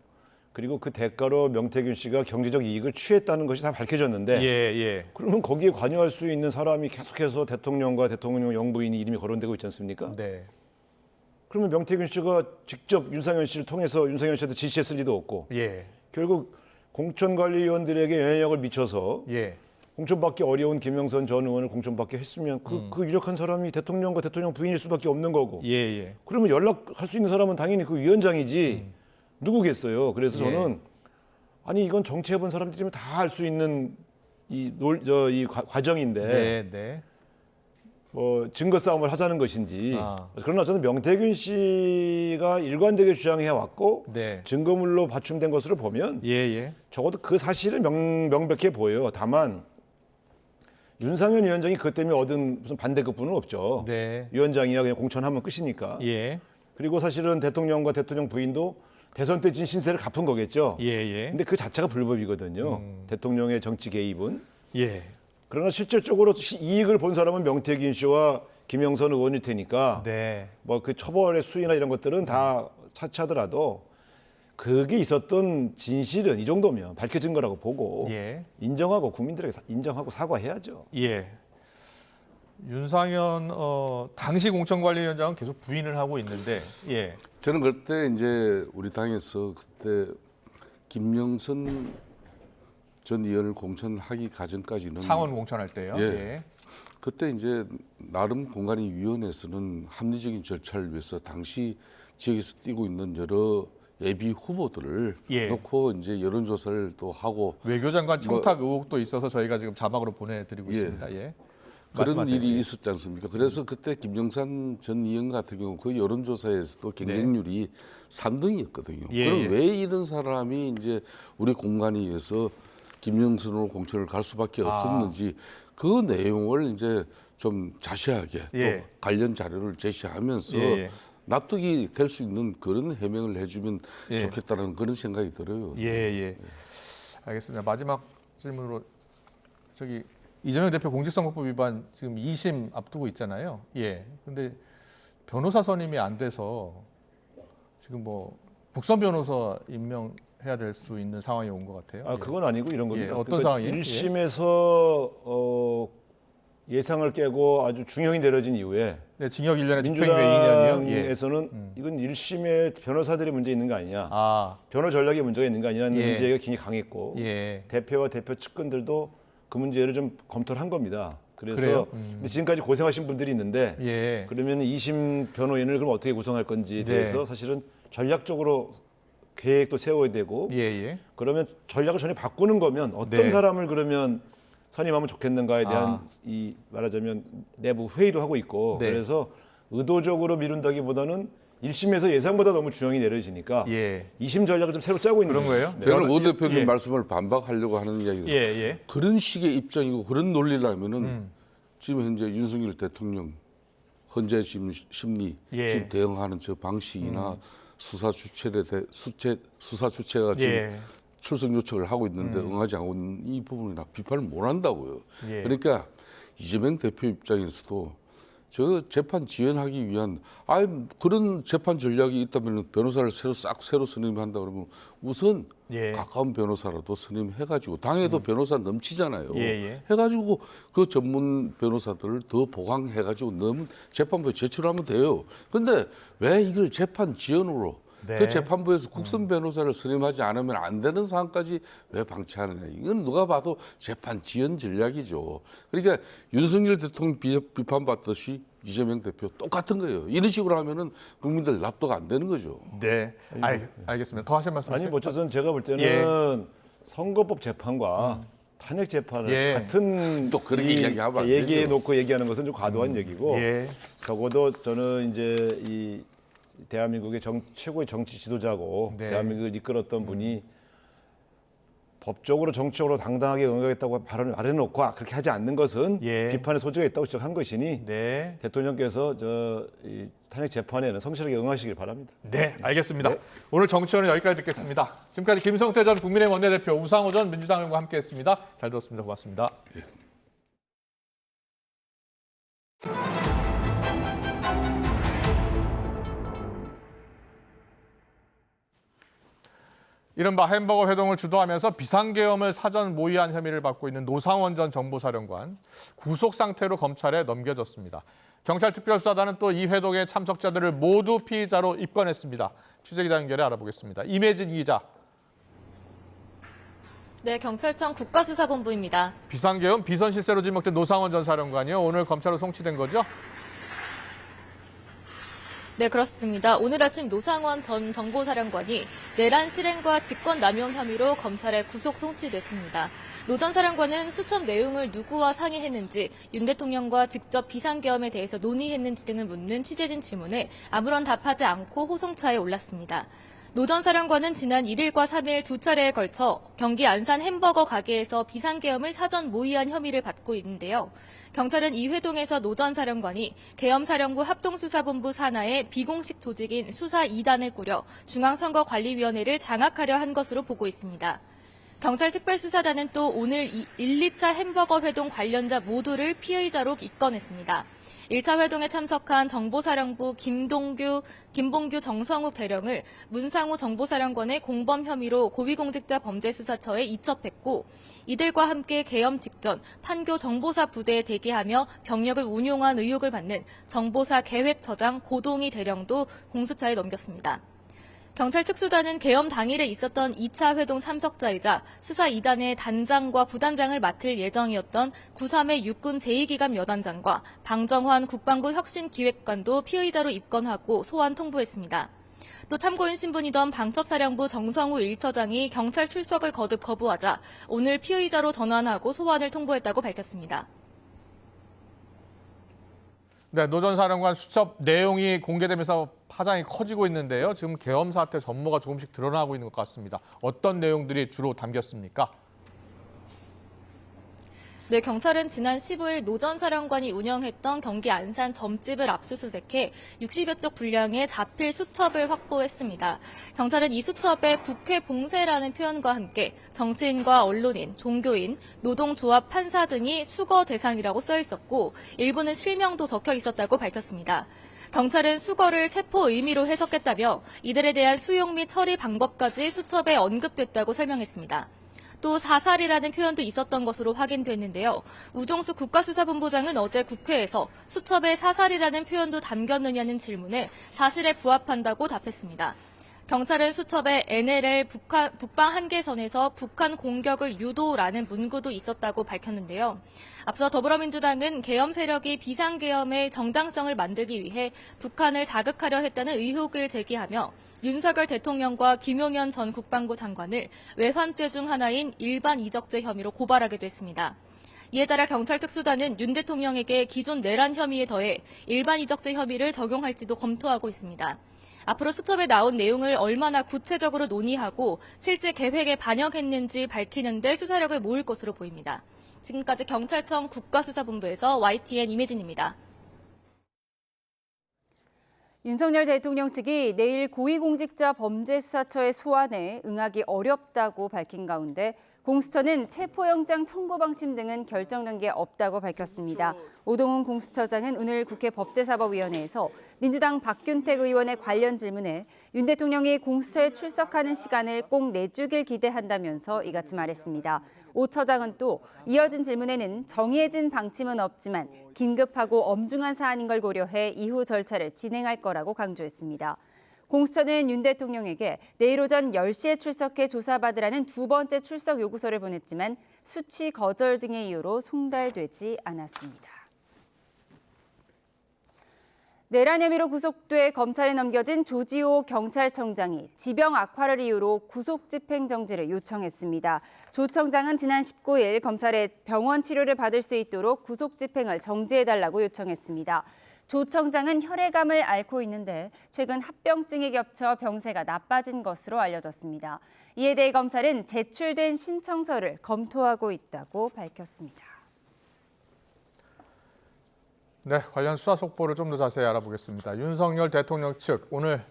그리고 그 대가로 명태균 씨가 경제적 이익을 취했다는 것이 다 밝혀졌는데 예. 그러면 거기에 관여할 수 있는 사람이 계속해서 대통령과 대통령 영부인이 이름이 거론되고 있지 않습니까? 네. 그러면 명태균 씨가 직접 윤상현 씨를 통해서 윤상현 씨한테 지시했을 리도 없고 예. 결국 공천관리위원들에게 영향력을 미쳐서 예. 공천받기 어려운 김영선 전 의원을 공천받게 했으면 그 유력한 사람이 대통령과 대통령 부인일 수밖에 없는 거고 예. 그러면 연락할 수 있는 사람은 당연히 그 위원장이지 누구겠어요. 그래서 저는 아니 이건 정치해본 사람들이면 다 알 수 있는 이 과정인데 네. 뭐 증거 싸움을 하자는 것인지 그러나 저는 명태균 씨가 일관되게 주장해 왔고 네. 증거물로 받침된 것으로 보면 적어도 그 사실은 명백해 보여요. 다만 윤상현 위원장이 그것 때문에 얻은 무슨 반대급부는 없죠. 네. 위원장이야 그냥 공천하면 끝이니까. 그리고 사실은 대통령과 대통령 부인도 대선 때 진 신세를 갚은 거겠죠. 근데 그 자체가 불법이거든요. 대통령의 정치 개입은. 그러나 실질적으로 이익을 본 사람은 명태균 씨와 김영선 의원일 테니까 뭐 그 처벌의 수위나 이런 것들은 다 차치하더라도 그게 있었던 진실은 이 정도면 밝혀진 거라고 보고 인정하고 국민들에게 인정하고 사과해야죠. 윤상현 당시 공천관리위원장은 계속 부인을 하고 있는데 저는 그때 이제 우리 당에서 그때 김영선 전 의원을 공천하기 과정까지는 창원 공천할 때요. 그때 이제 나름 공관위원회에서는 합리적인 절차를 위해서 당시 지역에서 뛰고 있는 여러 예비 후보들을 놓고 이제 여론조사를 또 하고 외교장관 청탁 의혹도 있어서 저희가 지금 자막으로 보내드리고 있습니다. 그런 말씀하세요. 일이 있었지 않습니까? 그래서 그때 김영삼 전 의원 같은 경우 그 여론조사에서도 경쟁률이 3등이었거든요. 그럼 왜 이런 사람이 이제 우리 공관위에서 김영선으로 공천을 갈 수밖에 없었는지 그 내용을 이제 좀 자세하게 또 관련 자료를 제시하면서 납득이 될 수 있는 그런 해명을 해주면 좋겠다는 그런 생각이 들어요. 알겠습니다. 마지막 질문으로 이재명 대표 공직선거법 위반 지금 2심 앞두고 있잖아요. 근데 변호사 선임이 안 돼서 지금 뭐 국선 변호사 임명해야 될 수 있는 상황이 온 것 같아요. 그건 아니고 이런 겁니다. 어떤 상황이에요? 1심에서 예상을 깨고 아주 중형이 내려진 이후에 징역 1년에 집행유예 2년이요? 민주당에서는 이건 1심에 변호사들이 문제 있는 거 아니냐. 변호 전략에 문제가 있는 거 아니냐는 문제가 굉장히 강했고 대표와 대표 측근들도 그 문제를 좀 검토를 한 겁니다. 그래서 근데 지금까지 고생하신 분들이 있는데 그러면 2심 변호인을 그럼 어떻게 구성할 건지에 대해서 사실은 전략적으로 계획도 세워야 되고 그러면 전략을 전혀 바꾸는 거면 어떤 사람을 그러면 선임하면 좋겠는가에 대한 이 말하자면 내부 회의도 하고 있고 그래서 의도적으로 미룬다기보다는 1심에서 예상보다 너무 중형이 내려지니까 2심 전략을 좀 새로 짜고 있는 그런 거예요? 저는 오 대표님 말씀을 반박하려고 하는 이야기입니다. 그런 식의 입장이고 그런 논리라면은 지금 현재 윤석열 대통령 헌재 심리 지금 대응하는 저 방식이나 수사 주체가 지금 출석 요청을 하고 있는데 응하지 않고 있는 이 부분이나 비판을 못 한다고요. 그러니까 이재명 대표 입장에서도 저 재판 지연하기 위한 그런 재판 전략이 있다면 변호사를 새로 선임한다 그러면 우선 가까운 변호사라도 선임해가지고 당에도 변호사 넘치잖아요. 해가지고 그 전문 변호사들을 더 보강해가지고 재판부에 제출하면 돼요. 근데 왜 이걸 재판 지연으로 그 재판부에서 국선 변호사를 선임하지 않으면 안 되는 상황까지 왜 방치하느냐. 이건 누가 봐도 재판 지연 전략이죠. 그러니까 윤석열 대통령 비판받듯이 이재명 대표 똑같은 거예요. 이런 식으로 하면은 국민들 납득 안 되는 거죠. 알겠습니다. 더 하실 말씀 아니 뭐 저는 제가 볼 때는 선거법 재판과 탄핵 재판을 같은 또 그렇게 이야기하면 얘기해 놓고 얘기하는 것은 좀 과도한 얘기고 적어도 저는 이제 이 대한민국의 최고의 정치 지도자고 대한민국을 이끌었던 분이 법적으로 정치적으로 당당하게 응하겠다고 발언을 말해놓고 그렇게 하지 않는 것은 예. 비판의 소지가 있다고 지적한 것이니 네. 대통령께서 이 탄핵 재판에는 성실하게 응하시길 바랍니다. 네, 알겠습니다. 오늘 정치원은 여기까지 듣겠습니다. 지금까지 김성태 전 국민의힘 원내대표, 우상호 전 민주당 의원과 함께했습니다. 잘 들었습니다. 고맙습니다. 이른바 햄버거 회동을 주도하면서 비상계엄을 사전 모의한 혐의를 받고 있는 노상원 전 정보사령관 구속 상태로 검찰에 넘겨졌습니다. 경찰 특별수사단은 또 이 회동의 참석자들을 모두 피의자로 입건했습니다. 취재기자 연결해 알아보겠습니다. 임혜진 기자. 네, 경찰청 국가수사본부입니다. 비상계엄 비선 실세로 지목된 노상원 전 사령관이요. 오늘 검찰로 송치된 거죠? 네, 그렇습니다. 오늘 아침 노상원 전 정보사령관이 내란 실행과 직권남용 혐의로 검찰에 구속 송치됐습니다. 노 전 사령관은 수첩 내용을 누구와 상의했는지, 윤 대통령과 직접 비상계엄에 대해서 논의했는지 등을 묻는 취재진 질문에 아무런 답하지 않고 호송차에 올랐습니다. 노 전 사령관은 지난 1일과 3일 두 차례에 걸쳐 경기 안산 햄버거 가게에서 비상계엄을 사전 모의한 혐의를 받고 있는데요. 경찰은 이 회동에서 노 전 사령관이 계엄사령부 합동수사본부 산하의 비공식 조직인 수사 2단을 꾸려 중앙선거관리위원회를 장악하려 한 것으로 보고 있습니다. 경찰 특별수사단은 또 오늘 1, 2차 햄버거 회동 관련자 모두를 피의자로 입건했습니다. 1차 회동에 참석한 정보사령부 김봉규 정성욱 대령을 문상호 정보사령관의 공범 혐의로 고위공직자 범죄수사처에 이첩했고, 이들과 함께 계엄 직전 판교 정보사 부대에 대기하며 병력을 운용한 의혹을 받는 정보사 계획처장 고동희 대령도 공수처에 넘겼습니다. 경찰 특수단은 계엄 당일에 있었던 2차 회동 참석자이자 수사 2단의 단장과 부단장을 맡을 예정이었던 93의 육군 제2기갑 여단장과 방정환 국방부 혁신기획관도 피의자로 입건하고 소환 통보했습니다. 또 참고인 신분이던 방첩사령부 정성우 1처장이 경찰 출석을 거듭 거부하자 오늘 피의자로 전환하고 소환을 통보했다고 밝혔습니다. 네, 노 전 사령관 수첩 내용이 공개되면서 파장이 커지고 있는데요. 지금 계엄 사태 전모가 조금씩 드러나고 있는 것 같습니다. 어떤 내용들이 주로 담겼습니까? 네, 경찰은 지난 15일 노 전 사령관이 운영했던 경기 안산 점집을 압수수색해 60여 쪽 분량의 자필 수첩을 확보했습니다. 경찰은 이 수첩에 국회 봉쇄라는 표현과 함께 정치인과 언론인, 종교인, 노동조합, 판사 등이 수거 대상이라고 써 있었고, 일부는 실명도 적혀 있었다고 밝혔습니다. 경찰은 수거를 체포 의미로 해석했다며 이들에 대한 수용 및 처리 방법까지 수첩에 언급됐다고 설명했습니다. 또 사살이라는 표현도 있었던 것으로 확인됐는데요. 우종수 국가수사본부장은 어제 국회에서 수첩에 사살이라는 표현도 담겼느냐는 질문에 사실에 부합한다고 답했습니다. 경찰은 수첩에 NLL 북방 한계선에서 북한 공격을 유도라는 문구도 있었다고 밝혔는데요. 앞서 더불어민주당은 계엄 세력이 비상계엄의 정당성을 만들기 위해 북한을 자극하려 했다는 의혹을 제기하며 윤석열 대통령과 김용현 전 국방부 장관을 외환죄 중 하나인 일반 이적죄 혐의로 고발하기도 했습니다. 이에 따라 경찰 특수단은 윤 대통령에게 기존 내란 혐의에 더해 일반 이적죄 혐의를 적용할지도 검토하고 있습니다. 앞으로 수첩에 나온 내용을 얼마나 구체적으로 논의하고 실제 계획에 반영했는지 밝히는 데 수사력을 모을 것으로 보입니다. 지금까지 경찰청 국가수사본부에서 YTN 임혜진입니다. 윤석열 대통령 측이 내일 고위공직자 범죄수사처의 소환에 응하기 어렵다고 밝힌 가운데 공수처는 체포영장 청구 방침 등은 결정된 게 없다고 밝혔습니다. 오동훈 공수처장은 오늘 국회 법제사법위원회에서 민주당 박균택 의원의 관련 질문에 윤 대통령이 공수처에 출석하는 시간을 꼭 내주길 기대한다면서 이같이 말했습니다. 오 처장은 또 이어진 질문에는 정해진 방침은 없지만 긴급하고 엄중한 사안인 걸 고려해 이후 절차를 진행할 거라고 강조했습니다. 공수처는 윤 대통령에게 내일 오전 10시에 출석해 조사받으라는 두 번째 출석 요구서를 보냈지만 수취 거절 등의 이유로 송달되지 않았습니다. 내란 혐의로 구속돼 검찰에 넘겨진 조지호 경찰청장이 지병 악화를 이유로 구속 집행 정지를 요청했습니다. 조 청장은 지난 19일 검찰에 병원 치료를 받을 수 있도록 구속 집행을 정지해달라고 요청했습니다. 조 청장은 혈액암을 앓고 있는데 최근 합병증에 겹쳐 병세가 나빠진 것으로 알려졌습니다. 이에 대해 검찰은 제출된 신청서를 검토하고 있다고 밝혔습니다. 네, 관련 수사 속보를 좀 더 자세히 알아보겠습니다. 윤석열 대통령 측 오늘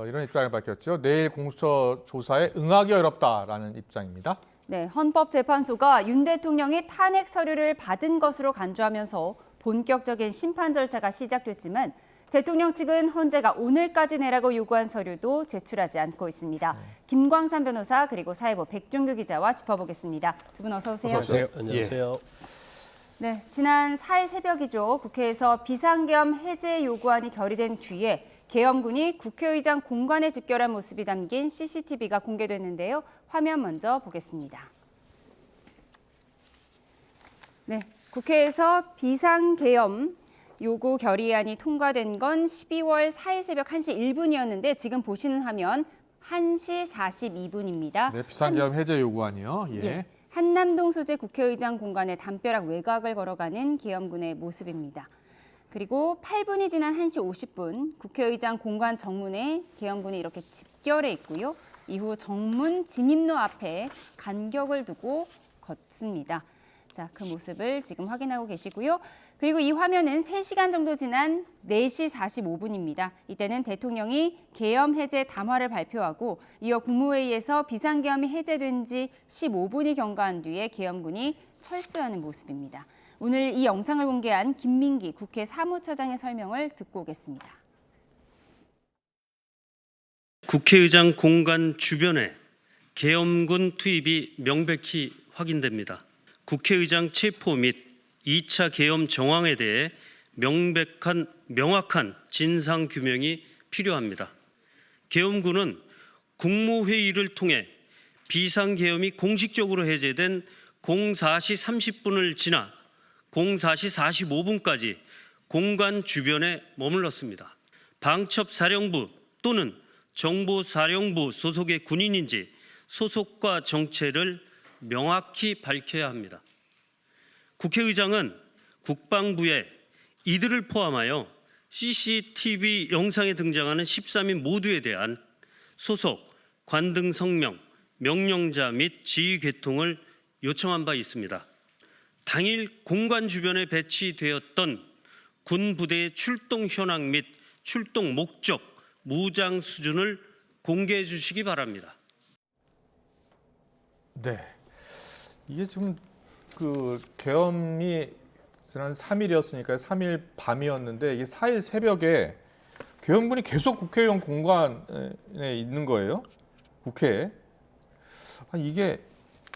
이런 입장을 밝혔죠. 내일 공수처 조사에 응하기 어렵다라는 입장입니다. 네, 헌법재판소가 윤 대통령이 탄핵 서류를 받은 것으로 간주하면서 본격적인 심판 절차가 시작됐지만 대통령 측은 헌재가 오늘까지 내라고 요구한 서류도 제출하지 않고 있습니다. 김광산 변호사 그리고 사회부 백준규 기자와 짚어보겠습니다. 두 분 어서 오세요. 안녕하세요. 네, 지난 4일 새벽이죠. 국회에서 비상계엄 해제 요구안이 결의된 뒤에 계엄군이 국회의장 공관에 집결한 모습이 담긴 CCTV가 공개됐는데요. 화면 먼저 보겠습니다. 네, 국회에서 비상계엄 요구 결의안이 통과된 건 12월 4일 새벽 1시 1분이었는데 지금 보시는 화면 1시 42분입니다. 네, 비상계엄 해제 요구안이요. 예. 한남동 소재 국회의장 공간에 담벼락 외곽을 걸어가는 계엄군의 모습입니다. 그리고 8분이 지난 1시 50분 국회의장 공간 정문에 계엄군이 이렇게 집결해 있고요. 이후 정문 진입로 앞에 간격을 두고 걷습니다. 자, 그 모습을 지금 확인하고 계시고요. 그리고 이 화면은 3시간 정도 지난 4시 45분입니다. 이때는 대통령이 계엄 해제 담화를 발표하고 이어 국무회의에서 비상계엄이 해제된 지 15분이 경과한 뒤에 계엄군이 철수하는 모습입니다. 오늘 이 영상을 공개한 김민기 국회 사무처장의 설명을 듣고 오겠습니다. 국회의장 공간 주변에 계엄군 투입이 명백히 확인됩니다. 국회의장 체포 및 2차 계엄 정황에 대해 명확한 진상 규명이 필요합니다. 계엄군은 국무회의를 통해 비상계엄이 공식적으로 해제된 04시 30분을 지나 04시 45분까지 공간 주변에 머물렀습니다. 방첩사령부 또는 정보사령부 소속의 군인인지 소속과 정체를 명확히 밝혀야 합니다. 국회의장은 국방부에 이들을 포함하여 CCTV 영상에 등장하는 13인 모두에 대한 소속, 관등 성명, 명령자 및 지휘 계통을 요청한 바 있습니다. 당일 공간 주변에 배치되었던 군 부대의 출동 현황 및 출동 목적, 무장 수준을 공개해 주시기 바랍니다. 네, 이게 지금 그 계엄이 지난 3일이었으니까 3일 밤이었는데 이게 4일 새벽에 계엄군이 계속 국회의원 공간에 있는 거예요. 국회에. 이게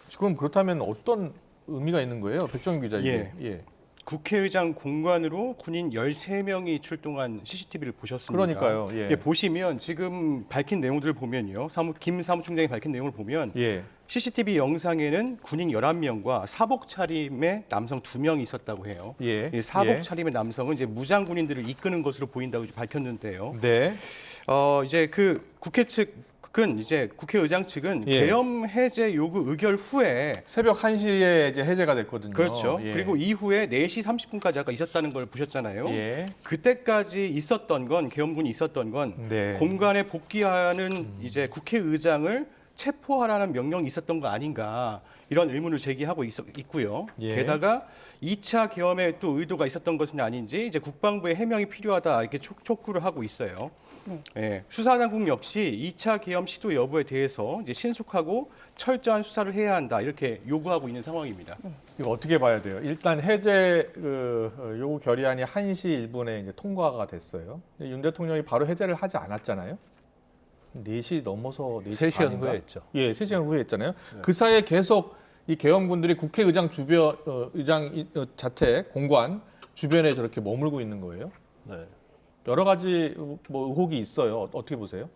지금 그렇다면 어떤 의미가 있는 거예요? 백정규 기자. 예. 국회의장 공간으로 군인 13명이 출동한 CCTV를 보셨습니까? 그러니까요. 예. 보시면 지금 밝힌 내용들을 보면요. 김 사무총장이 밝힌 내용을 보면 예. CCTV 영상에는 군인 11명과 사복 차림의 남성 2명이 있었다고 해요. 예. 이 사복 차림의 남성은 이제 무장 군인들을 이끄는 것으로 보인다고 밝혔는데요. 네. 이제 그 국회 측은 이제 국회의장 측은 계엄 해제 요구 의결 후에 새벽 1시에 이제 해제가 됐거든요. 그렇죠. 그리고 이후에 4시 30분까지 아까 있었다는 걸 보셨잖아요. 그때까지 있었던 건 계엄군이 있었던 건 공간에 복귀하는 이제 국회의장을 체포하라는 명령이 있었던 거 아닌가 이런 의문을 제기하고 있고요. 게다가 2차 계엄에 또 의도가 있었던 것은 아닌지 이제 국방부의 해명이 필요하다 이렇게 촉구를 하고 있어요. 수사당국 역시 2차 계엄 시도 여부에 대해서 이제 신속하고 철저한 수사를 해야 한다 이렇게 요구하고 있는 상황입니다. 이거 어떻게 봐야 돼요? 일단 해제 요구 결의안이 1시 1분에 이제 통과가 됐어요. 윤 대통령이 바로 해제를 하지 않았잖아요. 4시 넘어서 3시간 후에 했죠. 예, 3시간 후에 했잖아요. 그 사이에 계속 이 계엄군들이 국회의장 주변 의장 자택 공관 주변에 저렇게 머물고 있는 거예요. 네. 여러 가지 뭐 의혹이 있어요. 어떻게 보세요?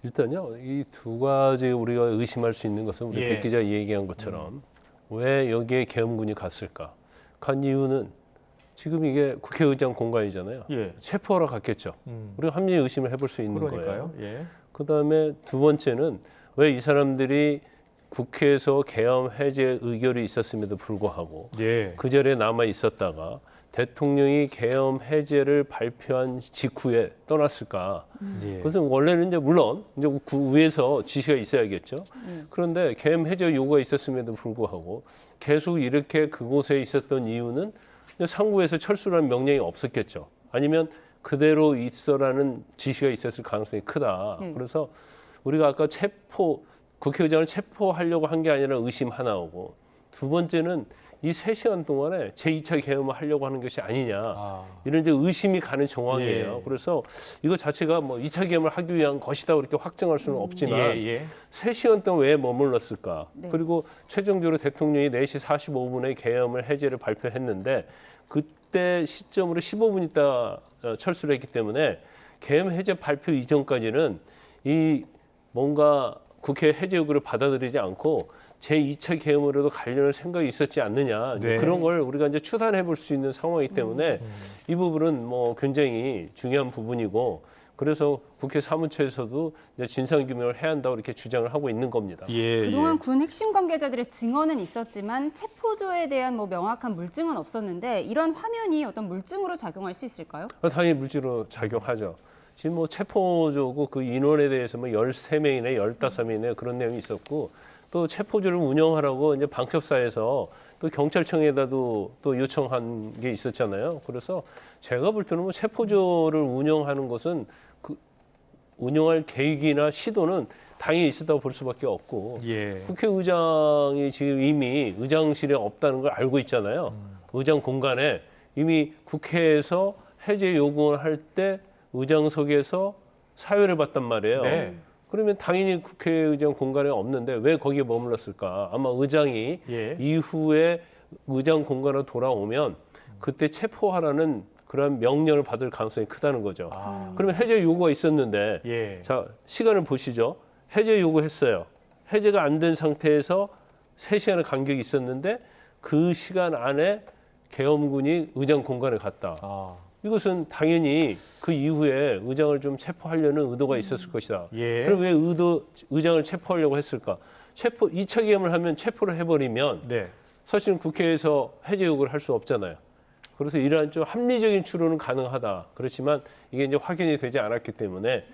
일단요, 이 두 가지 우리가 의심할 수 있는 것은 우리 백 기자 얘기한 것처럼 왜 여기에 계엄군이 갔을까? 간 이유는 지금 이게 국회의장 공간이잖아요. 체포하러 갔겠죠. 우리가 합리의 의심을 해볼 수 있는 거예요. 그다음에 두 번째는 왜 이 사람들이 국회에서 계엄 해제 의결이 있었음에도 불구하고 그 자리에 남아 있었다가 대통령이 계엄 해제를 발표한 직후에 떠났을까? 그것은 원래는 이제 물론 이제 위에서 지시가 있어야겠죠. 그런데 계엄 해제 요구가 있었음에도 불구하고 계속 이렇게 그곳에 있었던 이유는 상부에서 철수라는 명령이 없었겠죠. 아니면 그대로 있어라는 지시가 있었을 가능성이 크다. 그래서 우리가 아까 국회의장을 체포하려고 한 게 아니라 의심 하나오고, 두 번째는 이 3시간 동안에 제2차 계엄을 하려고 하는 것이 아니냐. 이런 이제 의심이 가는 정황이에요. 그래서 이거 자체가 뭐 2차 계엄을 하기 위한 것이다 그렇게 확정할 수는 없지만 3시간 동안 왜 머물렀을까? 그리고 최종적으로 대통령이 4시 45분에 계엄을 해제를 발표했는데 그때 시점으로 15분 있다 철수를 했기 때문에 계엄 해제 발표 이전까지는 이 뭔가 국회 해제 요구를 받아들이지 않고 제2차 계엄으로도 가려는 생각이 있었지 않느냐. 그런 걸 우리가 이제 추산해 볼 수 있는 상황이기 때문에 이 부분은 뭐 굉장히 중요한 부분이고, 그래서 국회 사무처에서도 이제 진상규명을 해야 한다고 이렇게 주장을 하고 있는 겁니다. 그동안 군 핵심 관계자들의 증언은 있었지만 체포조에 대한 뭐 명확한 물증은 없었는데 이런 화면이 어떤 물증으로 작용할 수 있을까요? 당연히 물증으로 작용하죠. 지금 뭐 체포조고 그 인원에 대해서 뭐 13명이네, 15명이네 그런 내용이 있었고, 또 체포조를 운영하라고 이제 방첩사에서 또 경찰청에다도 또 요청한 게 있었잖아요. 그래서 제가 볼 때는 뭐 체포조를 운영하는 것은 그 운영할 계획이나 시도는 당연히 있었다고 볼 수밖에 없고, 국회의장이 지금 이미 의장실에 없다는 걸 알고 있잖아요. 의장 공간에 이미 국회에서 해제 요구를 할 때 의장석에서 사회를 봤단 말이에요. 그러면 당연히 국회의장 공간에 없는데 왜 거기에 머물렀을까? 아마 의장이 이후에 의장 공간으로 돌아오면 그때 체포하라는 그런 명령을 받을 가능성이 크다는 거죠. 그러면 해제 요구가 있었는데 자, 시간을 보시죠. 해제 요구했어요. 해제가 안 된 상태에서 3시간의 간격이 있었는데 그 시간 안에 계엄군이 의장 공간에 갔다. 이것은 당연히 그 이후에 의장을 좀 체포하려는 의도가 있었을 것이다. 그럼 왜 의장을 체포하려고 했을까? 2차 계엄을 하면 체포를 해버리면 사실은 국회에서 해제 요구를 할 수 없잖아요. 그래서 이러한 좀 합리적인 추론은 가능하다. 그렇지만 이게 이제 확인이 되지 않았기 때문에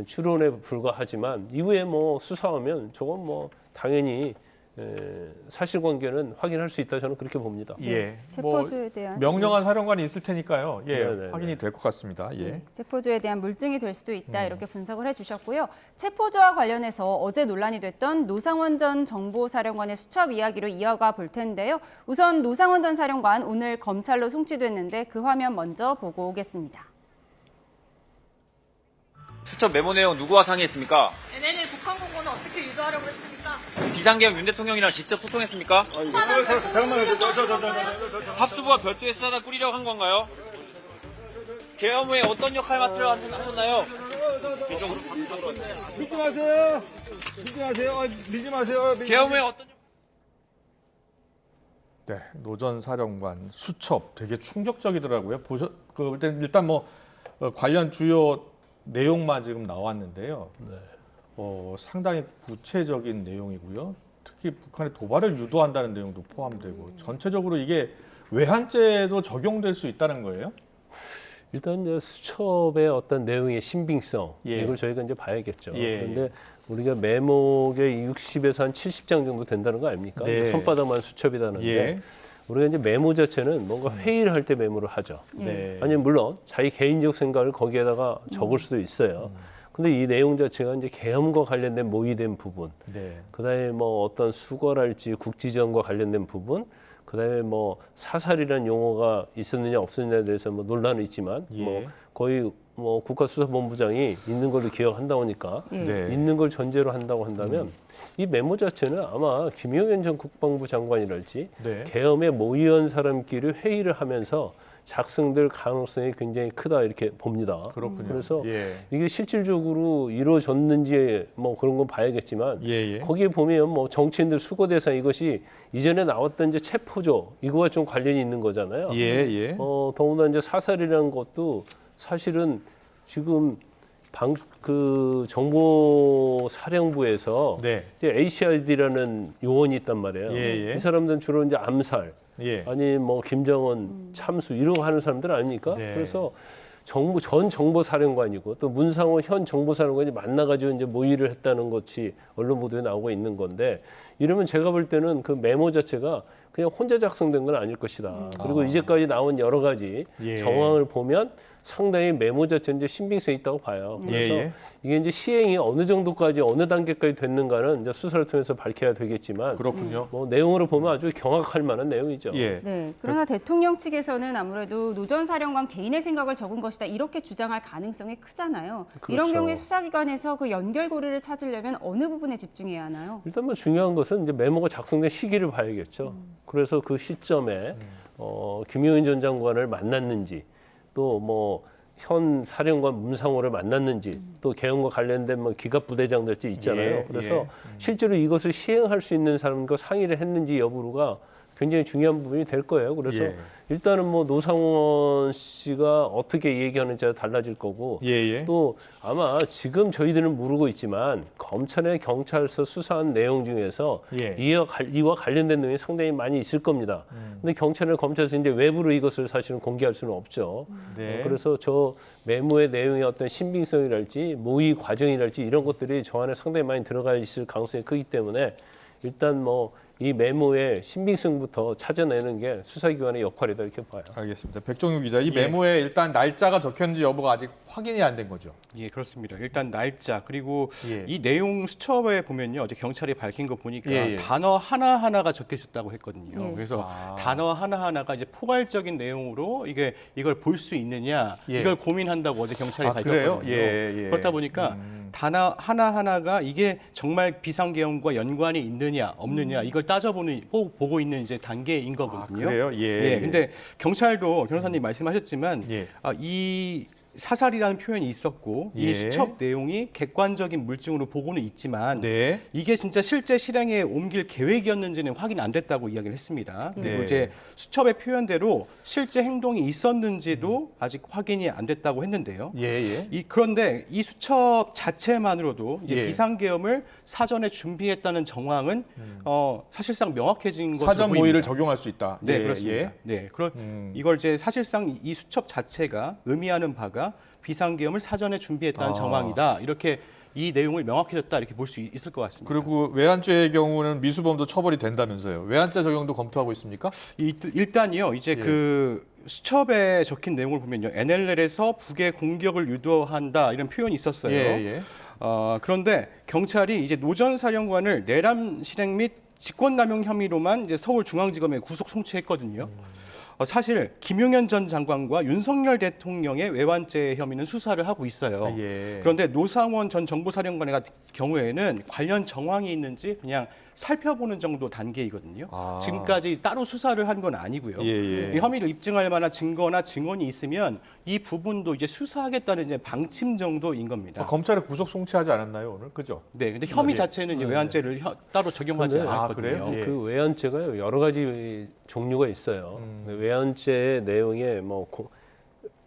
추론에 불과하지만 이후에 뭐 수사하면 저건 뭐 당연히 사실관계는 확인할 수 있다, 저는 그렇게 봅니다. 체포조에 대한 명령한 사령관이 있을 테니까요. 확인이 될 것 같습니다. 체포조에 대한 물증이 될 수도 있다, 이렇게 분석을 해주셨고요. 체포조와 관련해서 어제 논란이 됐던 노상원 전 정보사령관의 수첩 이야기로 이어가 볼 텐데요. 우선 노상원 전 사령관 오늘 검찰로 송치됐는데 그 화면 먼저 보고 오겠습니다. 수첩 메모 내용 누구와 상의했습니까? NLL 북한 공고는 어떻게 유도하려고 했습니까? 비상계엄 윤 대통령이랑 직접 소통했습니까? 잠깐만요. 합수부가 별도의 수사단 꾸리려고 한 건가요? 계엄 후에 어떤 역할 맡으려 하셨나요? 믿지 마세요. 믿지 마세요. 계엄 후에 어떤 노 전 사령관 수첩 되게 충격적이더라고요. 일단 뭐 관련 주요 내용만 지금 나왔는데요. 상당히 구체적인 내용이고요. 특히 북한의 도발을 유도한다는 내용도 포함되고 전체적으로 이게 외환죄도 적용될 수 있다는 거예요? 일단 이제 수첩의 어떤 내용의 신빙성 이걸 저희가 이제 봐야겠죠. 그런데 우리가 메모의 60에서 한 70장 정도 된다는 거 아닙니까? 손바닥만 수첩이라는데 우리가 이제 메모 자체는 뭔가 회의를 할 때 메모를 하죠. 아니면 물론 자기 개인적 생각을 거기에다가 적을 수도 있어요. 근데 이 내용 자체가 이제 계엄과 관련된 모의된 부분, 그다음에 뭐 어떤 수거랄지 국지전과 관련된 부분, 그다음에 뭐 사살이라는 용어가 있었느냐 없었느냐에 대해서 뭐 논란은 있지만 뭐 거의 뭐 국가수사본부장이 있는 걸로 기억한다고 하니까 있는 걸 전제로 한다고 한다면 이 메모 자체는 아마 김용현 전 국방부 장관이랄지 계엄에 모의한 사람끼리 회의를 하면서 작성될 가능성이 굉장히 크다, 이렇게 봅니다. 그렇군요. 그래서 이게 실질적으로 이루어졌는지 뭐 그런 건 봐야겠지만 거기에 보면 뭐 정치인들 수거 대상 이것이 이전에 나왔던 이제 체포조 이거와 좀 관련이 있는 거잖아요. 더구나 이제 사살이라는 것도 사실은 지금 그 정보사령부에서 ACID라는 요원이 있단 말이에요. 이 사람들은 주로 이제 암살, 아니 뭐 김정은 참수 이런 거 하는 사람들 아닙니까? 그래서 전 정보사령관이고 또 문상호 현 정보사령관이 만나가지고 이제 모의를 했다는 것이 언론 보도에 나오고 있는 건데 이러면 제가 볼 때는 그 메모 자체가 그냥 혼자 작성된 건 아닐 것이다. 그리고 이제까지 나온 여러 가지 정황을 보면 상당히 메모 자체는 이제 신빙성이 있다고 봐요. 그래서 이게 이제 시행이 어느 정도까지 어느 단계까지 됐는가는 이제 수사를 통해서 밝혀야 되겠지만 그렇군요. 뭐 내용으로 보면 아주 경악할 만한 내용이죠. 네. 그러나 대통령 측에서는 아무래도 노 전 사령관 개인의 생각을 적은 것이다 이렇게 주장할 가능성이 크잖아요. 그렇죠. 이런 경우에 수사기관에서 그 연결고리를 찾으려면 어느 부분에 집중해야 하나요? 일단 뭐 중요한 것은 이제 메모가 작성된 시기를 봐야겠죠. 그래서 그 시점에 김용인 전 장관을 만났는지 또 뭐 현 사령관 문상호를 만났는지 또 개헌과 관련된 뭐 기갑부대장들이 있잖아요. 그래서 실제로 이것을 시행할 수 있는 사람과 상의를 했는지 여부가 굉장히 중요한 부분이 될 거예요. 그래서 일단은 뭐 노상원 씨가 어떻게 얘기하는지가 달라질 거고 또 아마 지금 저희들은 모르고 있지만 검찰의 경찰서 수사한 내용 중에서 이와 관련된 내용이 상당히 많이 있을 겁니다. 근데 경찰이나 검찰에서 이제 외부로 이것을 사실은 공개할 수는 없죠. 그래서 저 메모의 내용의 어떤 신빙성이랄지 모의 과정이랄지 이런 것들이 저 안에 상당히 많이 들어가 있을 가능성이 크기 때문에 일단 뭐 이 메모의 신빙성부터 찾아내는 게 수사기관의 역할이다 이렇게 봐요. 알겠습니다. 백종유 기자, 이 메모에 일단 날짜가 적혔는지 여부가 아직 확인이 안 된 거죠? 예, 그렇습니다. 일단 날짜 그리고 이 내용 수첩에 보면요, 어제 경찰이 밝힌 거 보니까 단어 하나 하나가 적혀 있었다고 했거든요. 그래서 단어 하나 하나가 이제 포괄적인 내용으로 이걸 볼 수 있느냐 이걸 고민한다고 어제 경찰이 밝혔거든요. 그렇다 보니까 단어 하나 하나가 이게 정말 비상계엄과 연관이 있느냐 없느냐 이걸 보고 있는 이제 단계인 거거든요. 그래요? 근데 경찰도 변호사님 말씀하셨지만 이 사살이라는 표현이 있었고 이 수첩 내용이 객관적인 물증으로 보고는 있지만 이게 진짜 실제 실행에 옮길 계획이었는지는 확인 안 됐다고 이야기를 했습니다. 그리고 이제 수첩의 표현대로 실제 행동이 있었는지도 아직 확인이 안 됐다고 했는데요. 그런데 이 수첩 자체만으로도 이제 비상계엄을 사전에 준비했다는 정황은 사실상 명확해진 것으로 사전 보입니다. 모의를 적용할 수 있다. 네, 그렇습니다. 이걸 이제 사실상 이 수첩 자체가 의미하는 바가 비상계엄을 사전에 준비했다는 정황이다. 이렇게 이 내용을 명확해졌다 이렇게 볼 수 있을 것 같습니다. 그리고 외환죄의 경우는 미수범도 처벌이 된다면서요. 외환죄 적용도 검토하고 있습니까? 일단요. 이제 그 수첩에 적힌 내용을 보면요. NLL에서 북의 공격을 유도한다 이런 표현이 있었어요. 그런데 경찰이 이제 노 전 사령관을 내란 실행 및 직권남용 혐의로만 이제 서울중앙지검에 구속 송치했거든요. 사실 김용현 전 장관과 윤석열 대통령의 외환죄 혐의는 수사를 하고 있어요. 그런데 노상원 전 정보사령관의 같은 경우에는 관련 정황이 있는지 그냥 살펴보는 정도 단계이거든요. 지금까지 따로 수사를 한 건 아니고요. 이 혐의를 입증할 만한 증거나 증언이 있으면 이 부분도 이제 수사하겠다는 이제 방침 정도인 겁니다. 검찰에 구속 송치하지 않았나요 오늘? 그죠? 네, 근데 혐의 자체는 이제 외환죄를 따로 적용하지 않았거든요. 그 외환죄가요 여러 가지 종류가 있어요. 외환죄의 내용에 뭐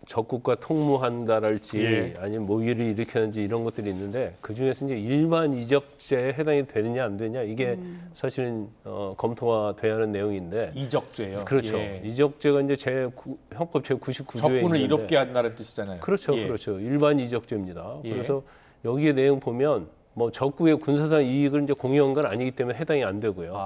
적국과 통무한다랄지 아니면 모의를 일으켰는지 이런 것들이 있는데 그 중에서 이제 일반 이적죄에 해당이 되느냐 안 되느냐 이게 사실은 검토가 돼야 하는 내용인데 이적죄요. 그렇죠. 이적죄가 이제 형법 제 99조에 적군을 이롭게 한다는 뜻이잖아요. 그렇죠, 그렇죠. 일반 이적죄입니다. 그래서 여기에 내용 보면 뭐 적국의 군사상 이익을 이제 공유한 건 아니기 때문에 해당이 안 되고요.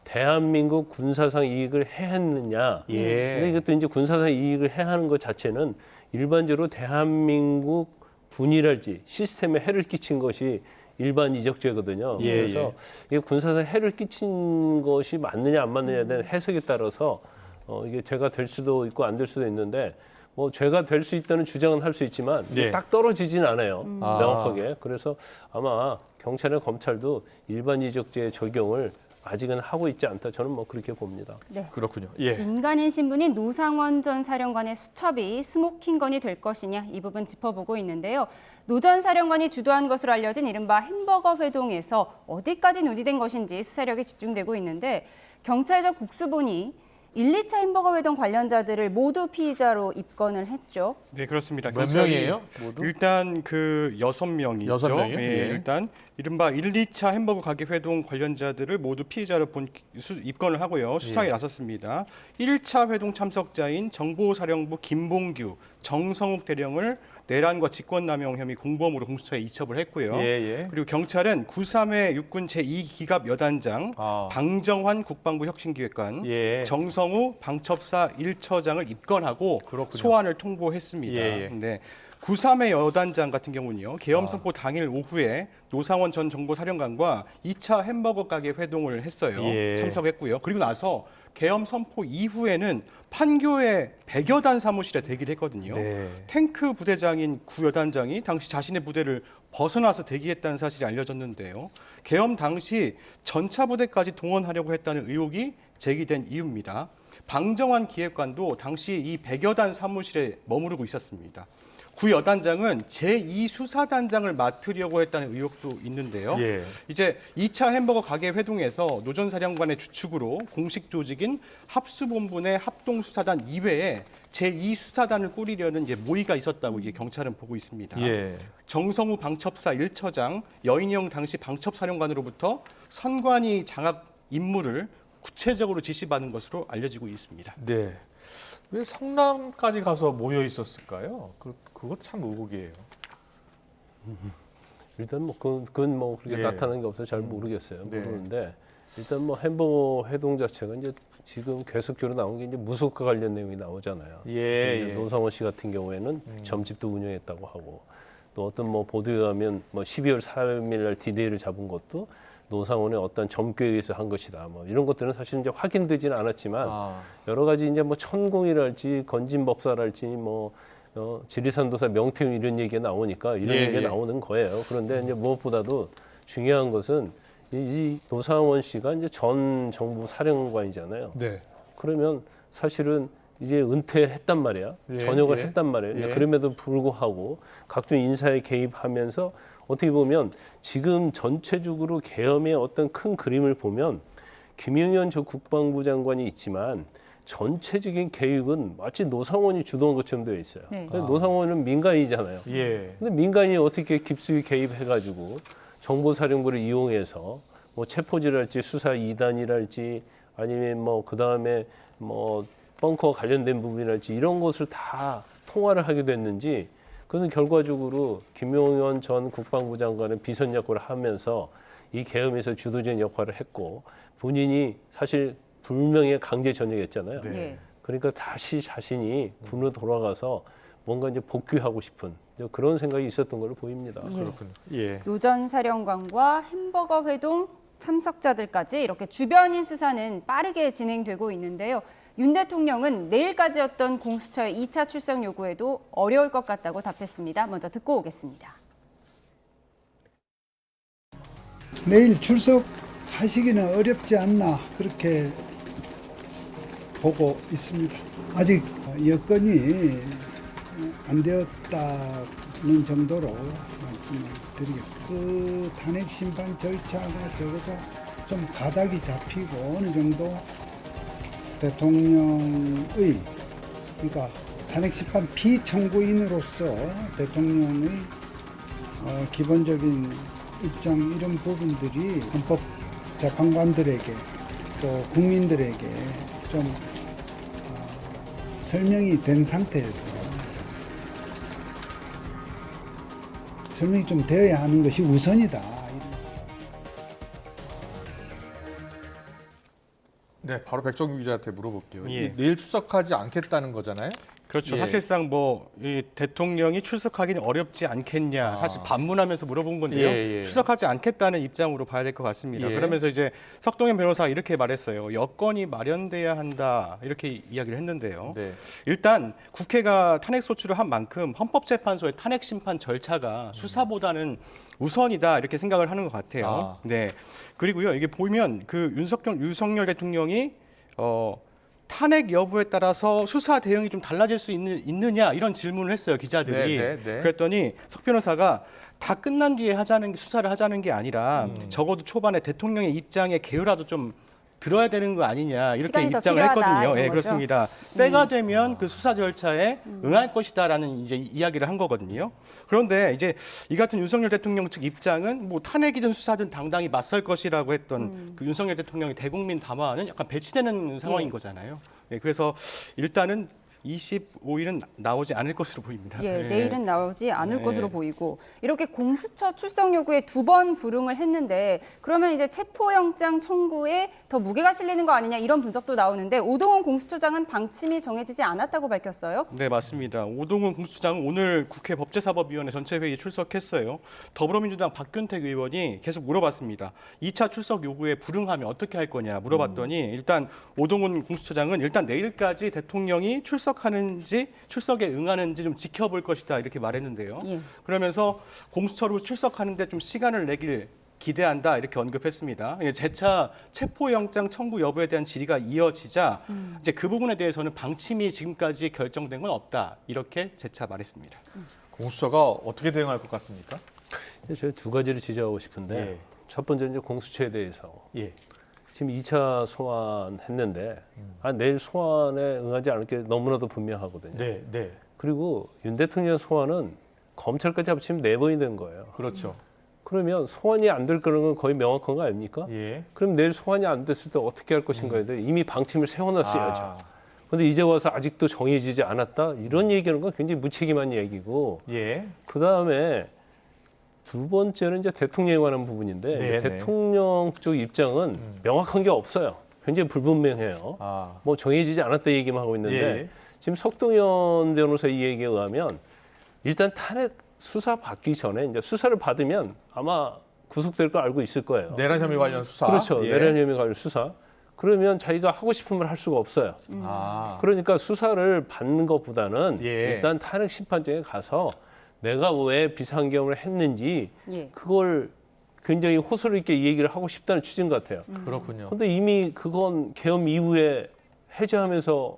대한민국 군사상 이익을 해했느냐. 근데 이것도 이제 군사상 이익을 해하는 것 자체는 일반적으로 대한민국 군이랄지 시스템에 해를 끼친 것이 일반 이적죄거든요. 그래서 이게 군사상 해를 끼친 것이 맞느냐 안 맞느냐에 대한 해석에 따라서 이게 죄가 될 수도 있고 안 될 수도 있는데 뭐 죄가 될 수 있다는 주장은 할 수 있지만 딱 떨어지진 않아요. 명확하게. 그래서 아마 경찰이나 검찰도 일반 이적죄 적용을 아직은 하고 있지 않다. 저는 뭐 그렇게 봅니다. 네. 그렇군요. 민간인 신분인 노상원 전 사령관의 수첩이 스모킹건이 될 것이냐 이 부분 짚어보고 있는데요. 노 전 사령관이 주도한 것으로 알려진 이른바 햄버거 회동에서 어디까지 논의된 것인지 수사력이 집중되고 있는데 경찰적 국수본이 1, 2차 햄버거 회동 관련자들을 모두 피의자로 입건을 했죠. 네, 그렇습니다. 몇 명이에요? 모두? 일단 그 6명이죠. 여섯 명이요? 예, 예. 일단 이른바 1, 2차 햄버거 가게 회동 관련자들을 모두 피의자로 입건을 하고요. 수사에 예. 나섰습니다. 1차 회동 참석자인 정보사령부 김봉규, 정성욱 대령을 내란과 직권남용 혐의 공범으로 공수처에 이첩을 했고요. 예. 그리고 경찰은 93회 육군 제2기갑 여단장, 방정환 국방부 혁신기획관, 예. 정성우 방첩사 1처장을 입건하고 그렇군요. 소환을 통보했습니다. 예. 네. 93회 여단장 같은 경우는요. 계엄 선포 당일 오후에 노상원 전 정보사령관과 2차 햄버거 가게 회동을 했어요. 예. 참석했고요. 그리고 나서 계엄 선포 이후에는 판교의 백여단 사무실에 대기를 했거든요. 네. 탱크 부대장인 구 여단장이 당시 자신의 부대를 벗어나서 대기했다는 사실이 알려졌는데요. 계엄 당시 전차 부대까지 동원하려고 했다는 의혹이 제기된 이유입니다. 방정환 기획관도 당시 이 백여단 사무실에 머무르고 있었습니다. 구 여단장은 제2수사단장을 맡으려고 했다는 의혹도 있는데요. 예. 이제 2차 햄버거 가게 회동에서 노 전 사령관의 주축으로 공식 조직인 합수본부 내 합동수사단 이외에 제2수사단을 꾸리려는 이제 모의가 있었다고 이게 경찰은 보고 있습니다. 예. 정성우 방첩사 1처장, 여인영 당시 방첩사령관으로부터 선관위 장악 임무를 구체적으로 지시받은 것으로 알려지고 있습니다. 네. 왜 성남까지 가서 모여 있었을까요? 그것 참 의혹이에요. 일단 뭐 그건 뭐 그렇게 예. 나타나는 게 없어서 잘 모르겠어요. 네. 모르는데 일단 뭐 햄버거 회동 자체가 이제 지금 계속적으로 나온 게 이제 무속과 관련 내용이 나오잖아요. 예. 노상원 씨 같은 경우에는 점집도 운영했다고 하고 또 어떤 뭐 보도에 의하면 뭐 12월 3일 날 디데이를 잡은 것도 노상원의 어떤 점괘에 의해서 한 것이다. 뭐 이런 것들은 사실 이제 확인되지는 않았지만 여러 가지 이제 뭐 천공이랄지 건진법사랄지 뭐 지리산도사 명태균 이런 얘기가 나오니까 이런 얘기가 나오는 거예요. 그런데 이제 무엇보다도 중요한 것은 이 노상원 씨가 이제 전 정부 사령관이잖아요. 네. 그러면 사실은 이제 은퇴했단 말이야. 전역을 했단 말이에요. 그럼에도 불구하고 각종 인사에 개입하면서 어떻게 보면 지금 전체적으로 계엄의 어떤 큰 그림을 보면 김용현 저 국방부 장관이 있지만 전체적인 계획은 마치 노상원이 주도한 것처럼 되어 있어요. 네. 노상원은 민간인이잖아요. 예. 근데 민간인이 어떻게 깊숙이 개입해가지고 정보사령부를 이용해서 뭐 체포질할지 수사 2단이랄지 아니면 뭐 그 다음에 뭐 벙커 관련된 부분이랄지 이런 것을 다 통화를 하게 됐는지 그것은 결과적으로 김용현 전 국방부 장관은 비선 역할을 하면서 이 계엄에서 주도적인 역할을 했고 본인이 사실 불명예 강제 전역했잖아요. 네. 그러니까 다시 자신이 군으로 돌아가서 뭔가 이제 복귀하고 싶은 그런 생각이 있었던 걸로 보입니다. 예. 그렇군요. 예. 노 전 사령관과 햄버거 회동 참석자들까지 이렇게 주변인 수사는 빠르게 진행되고 있는데요. 윤 대통령은 내일까지였던 공수처의 2차 출석 요구에도 어려울 것 같다고 답했습니다. 먼저 듣고 오겠습니다. 내일 출석하시기는 어렵지 않나 그렇게 보고 있습니다. 아직 여건이 안 되었다는 정도로 말씀을 드리겠습니다. 그 탄핵 심판 절차가 적어도 좀 가닥이 잡히고 어느 정도 대통령의 그러니까 탄핵 심판 피청구인으로서 대통령의 기본적인 입장 이런 부분들이 헌법 재판관들에게 또 국민들에게 좀 설명이 된 상태에서 설명이 좀 되어야 하는 것이 우선이다. 네, 바로 백정규 기자한테 물어볼게요. 예. 내일 출석하지 않겠다는 거잖아요. 그렇죠. 예. 사실상 뭐 이 대통령이 출석하기는 어렵지 않겠냐. 사실 반문하면서 물어본 건데요. 예. 출석하지 않겠다는 입장으로 봐야 될 것 같습니다. 예. 그러면서 이제 석동현 변호사가 이렇게 말했어요. 여건이 마련돼야 한다. 이렇게 이야기를 했는데요. 네. 일단 국회가 탄핵 소추를 한 만큼 헌법재판소의 탄핵 심판 절차가 수사보다는 우선이다 이렇게 생각을 하는 것 같아요. 네. 그리고요. 이게 보면 그 윤석열 대통령이 탄핵 여부에 따라서 수사 대응이 좀 달라질 수 있느냐 이런 질문을 했어요 기자들이. 네. 그랬더니 석 변호사가 다 끝난 뒤에 수사를 하자는 게 아니라 적어도 초반에 대통령의 입장에 개요라도 좀 들어야 되는 거 아니냐 이렇게 시간이 더 입장을 필요하다, 했거든요. 이런 예, 거죠? 그렇습니다. 때가 되면 그 수사 절차에 응할 것이다라는 이제 이야기를 한 거거든요. 그런데 이제 이 같은 윤석열 대통령 측 입장은 뭐 탄핵이든 수사든 당당히 맞설 것이라고 했던 그 윤석열 대통령의 대국민 담화는 약간 배치되는 상황인 거잖아요. 예, 그래서 일단은 25일은 나오지 않을 것으로 보입니다. 예, 예. 내일은 나오지 않을 네. 것으로 보이고 이렇게 공수처 출석 요구에 2번 불응을 했는데 그러면 이제 체포영장 청구에 더 무게가 실리는 거 아니냐 이런 분석도 나오는데 오동훈 공수처장은 방침이 정해지지 않았다고 밝혔어요. 네, 맞습니다. 오동훈 공수처장은 오늘 국회 법제사법위원회 전체 회의에 출석했어요. 더불어민주당 박균택 의원이 계속 물어봤습니다. 2차 출석 요구에 불응하면 어떻게 할 거냐 물어봤더니 일단 오동훈 공수처장은 일단 내일까지 대통령이 출석하는지 출석에 응하는지 좀 지켜볼 것이다 이렇게 말했는데요. 예. 그러면서 공수처로 출석하는데 좀 시간을 내길 기대한다 이렇게 언급했습니다. 재차 체포영장 청구 여부에 대한 질의가 이어지자 이제 그 부분에 대해서는 방침이 지금까지 결정된 건 없다 이렇게 재차 말했습니다. 공수처가 어떻게 대응할 것 같습니까? 제가 두 가지를 지적하고 싶은데 예. 첫 번째 이제 공수처에 대해서 예. 지금 2차 소환했는데 내일 소환에 응하지 않을 게 너무나도 분명하거든요. 네, 네. 그리고 윤 대통령 소환은 검찰까지 합치면 4번이 된 거예요. 그렇죠. 그러면 소환이 안 될 거는 건 거의 명확한 거 아닙니까? 예. 그럼 내일 소환이 안 됐을 때 어떻게 할 것인가에 대해 이미 방침을 세워놨어야죠. 아. 그런데 이제 와서 아직도 정해지지 않았다? 이런 얘기하는 건 굉장히 무책임한 얘기고 예. 그다음에 두 번째는 이제 대통령에 관한 부분인데 네, 대통령 쪽 입장은 명확한 게 없어요. 굉장히 불분명해요. 아. 뭐 정해지지 않았다 얘기만 하고 있는데 예. 지금 석동현 변호사 이 얘기에 의하면 일단 탄핵 수사 받기 전에 이제 수사를 받으면 아마 구속될 걸 알고 있을 거예요. 내란 혐의 관련 수사. 그렇죠. 예. 내란 혐의 관련 수사. 그러면 자기가 하고 싶은 말 할 수가 없어요. 아. 그러니까 수사를 받는 것보다는 예. 일단 탄핵 심판정에 가서 내가 왜 비상계엄을 했는지 예. 그걸 굉장히 호소를 있게 얘기를 하고 싶다는 취지인 것 같아요. 그렇군요. 그런데 이미 그건 계엄 이후에 해제하면서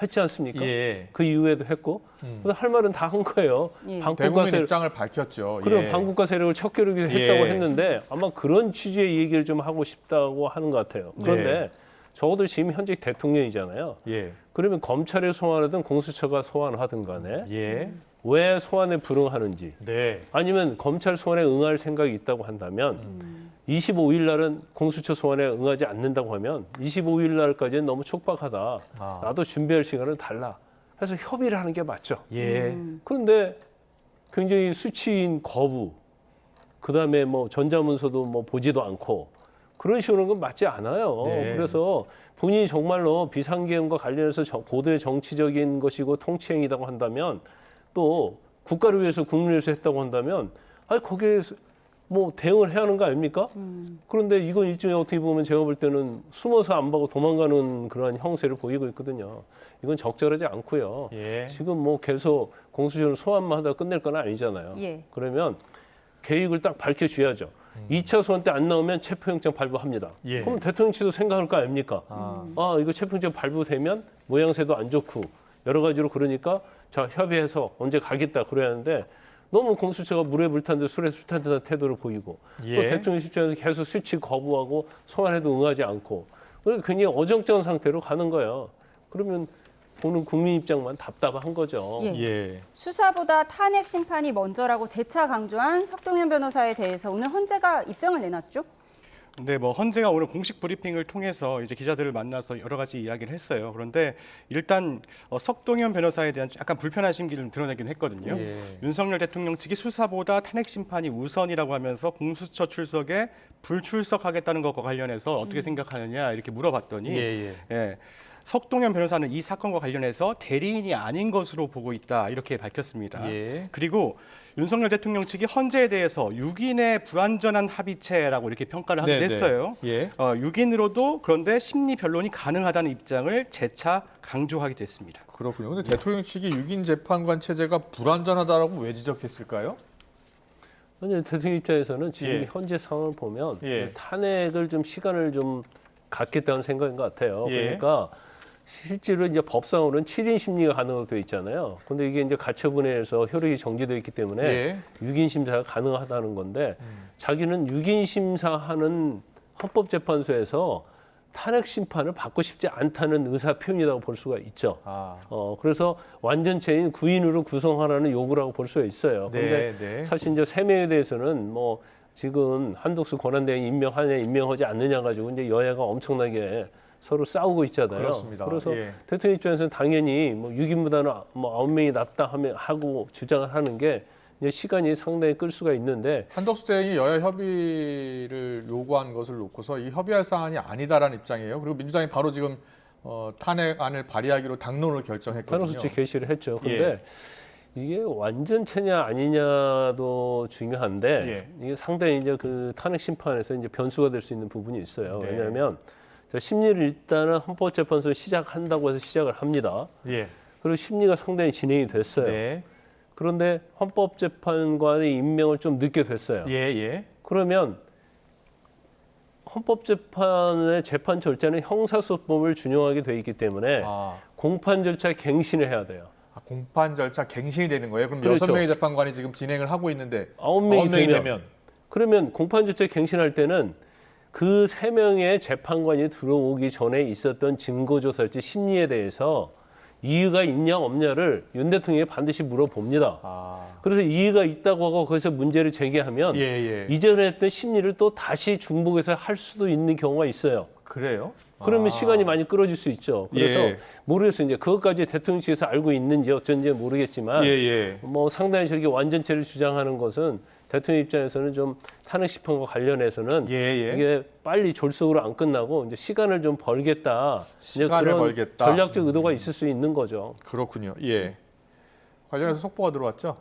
했지 않습니까? 예. 그 이후에도 했고 그래서 할 말은 다 한 거예요. 예. 대국민 입장을 밝혔죠. 그럼 예. 반국가 세력을 척결하기 했다고 예. 했는데 아마 그런 취지의 얘기를 좀 하고 싶다고 하는 것 같아요. 그런데 네. 적어도 지금 현재 대통령이잖아요. 예. 그러면 검찰에 소환하든 공수처가 소환하든 간에 예. 왜 소환에 불응하는지 네. 아니면 검찰 소환에 응할 생각이 있다고 한다면 25일 날은 공수처 소환에 응하지 않는다고 하면 25일 날까지는 너무 촉박하다. 아. 나도 준비할 시간을 달라. 해서 협의를 하는 게 맞죠. 예. 그런데 굉장히 수치인 거부, 그다음에 뭐 전자문서도 뭐 보지도 않고 그런 식으로 하는 건 맞지 않아요. 네. 그래서 본인이 정말로 비상계엄과 관련해서 고도의 정치적인 것이고 통치행위라고 한다면 또 국가를 위해서 국민을 위해서 했다고 한다면 아니 거기에 뭐 대응을 해야 하는 거 아닙니까? 그런데 이건 일종의 어떻게 보면 제가 볼 때는 숨어서 안 보고 도망가는 그런 형세를 보이고 있거든요. 이건 적절하지 않고요. 예. 지금 뭐 계속 공수처를 소환만 하다가 끝낼 건 아니잖아요. 예. 그러면 계획을 딱 밝혀줘야죠. 2차 소환 때 안 나오면 체포영장 발부합니다. 예. 그럼 대통령실도 생각할 거 아닙니까? 아. 이거 체포영장 발부되면 모양새도 안 좋고 여러 가지로 그러니까 자 협의해서 언제 가겠다 그래야 하는데 너무 공수처가 물에 불탄 듯 술에 술 탄 듯한 태도를 보이고 예. 또 대통령 입장에서 계속 수치 거부하고 소환해도 응하지 않고 그러니까 굉장히 어정쩡한 상태로 가는 거예요. 그러면 보는 국민 입장만 답답한 거죠. 예. 예. 수사보다 탄핵 심판이 먼저라고 재차 강조한 석동현 변호사에 대해서 오늘 헌재가 입장을 내놨죠? 네, 뭐 헌재가 오늘 공식 브리핑을 통해서 이제 기자들을 만나서 여러 가지 이야기를 했어요. 그런데 일단 석동현 변호사에 대한 약간 불편한 심기를 좀 드러내긴 했거든요. 예. 윤석열 대통령 측이 수사보다 탄핵 심판이 우선이라고 하면서 공수처 출석에 불출석하겠다는 것과 관련해서 어떻게 생각하느냐 이렇게 물어봤더니 예, 석동현 변호사는 이 사건과 관련해서 대리인이 아닌 것으로 보고 있다 이렇게 밝혔습니다. 예. 그리고 윤석열 대통령 측이 헌재에 대해서 6인의 불완전한 합의체라고 이렇게 평가를 하기도 네네. 했어요. 예. 6인으로도 그런데 심리 변론이 가능하다는 입장을 재차 강조하기도 했습니다. 그렇군요. 근데 대통령 측이 6인 재판관 체제가 불완전하다라고 왜 지적했을까요? 아니, 대통령 입장에서는 지금 예. 현재 상황을 보면 예. 탄핵을 좀 시간을 좀 갖겠다는 생각인 것 같아요. 예. 그러니까 실제로 이제 법상으로는 7인 심리가 가능하게 되어 있잖아요. 근데 이게 이제 가처분에서 효력이 정지되어 있기 때문에 예. 6인 심사가 가능하다는 건데 자기는 6인 심사하는 헌법재판소에서 탄핵 심판을 받고 싶지 않다는 의사 표현이라고 볼 수가 있죠. 그래서 완전체인 구인으로 구성하라는 요구라고 볼 수가 있어요. 그런데 사실 이제 3명에 대해서는 뭐 지금 한덕수 권한대행 임명하냐 임명하지 않느냐 가지고 이제 여야가 엄청나게 서로 싸우고 있잖아요. 그렇습니다. 그래서 예. 대통령 입장에서는 당연히 뭐 6인보다는 뭐 9명이 낫다 하고 주장을 하는 게 이제 시간이 상당히 끌 수가 있는데 한덕수 대행이 여야 협의를 요구한 것을 놓고서 이 협의할 사안이 아니다라는 입장이에요. 그리고 민주당이 바로 지금 탄핵안을 발의하기로 당론을 결정했거든요. 탄핵소추 개시를 했죠. 그런데 이게 완전체냐 아니냐도 중요한데 이게 상당히 이제 그 탄핵 심판에서 이제 변수가 될 수 있는 부분이 있어요. 왜냐하면 심리를 일단은 헌법재판소에 시작한다고 해서 시작을 합니다. 그리고 심리가 상당히 진행이 됐어요. 그런데 헌법재판관의 임명을 좀 늦게 됐어요. 그러면 헌법재판의 재판 절차는 형사소법을 준용하게 돼 있기 때문에 공판 절차 갱신을 해야 돼요. 공판 절차 갱신이 되는 거예요? 그럼 그렇죠. 6명의 재판관이 지금 진행을 하고 있는데 9명이 되면 그러면 공판 절차 갱신할 때는 그 3명의 재판관이 들어오기 전에 있었던 증거조사일지 심리에 대해서 이의가 있냐 없냐를 윤 대통령이 반드시 물어봅니다. 그래서 이의가 있다고 하고 거기서 문제를 제기하면 이전에 했던 심리를 또 다시 중복해서 할 수도 있는 경우가 있어요. 그래요? 그러면 시간이 많이 끌어질 수 있죠. 그래서 모르겠어요. 이제 그것까지 대통령 측에서 알고 있는지 어쩐지 모르겠지만 뭐 상당히 저렇게 완전체를 주장하는 것은 대통령 입장에서는 좀 탄핵 심판과 관련해서는 이게 빨리 졸속으로 안 끝나고 이제 시간을 좀 벌겠다. 시간을 그런 벌겠다. 전략적 의도가 있을 수 있는 거죠. 그렇군요. 관련해서 속보가 들어왔죠?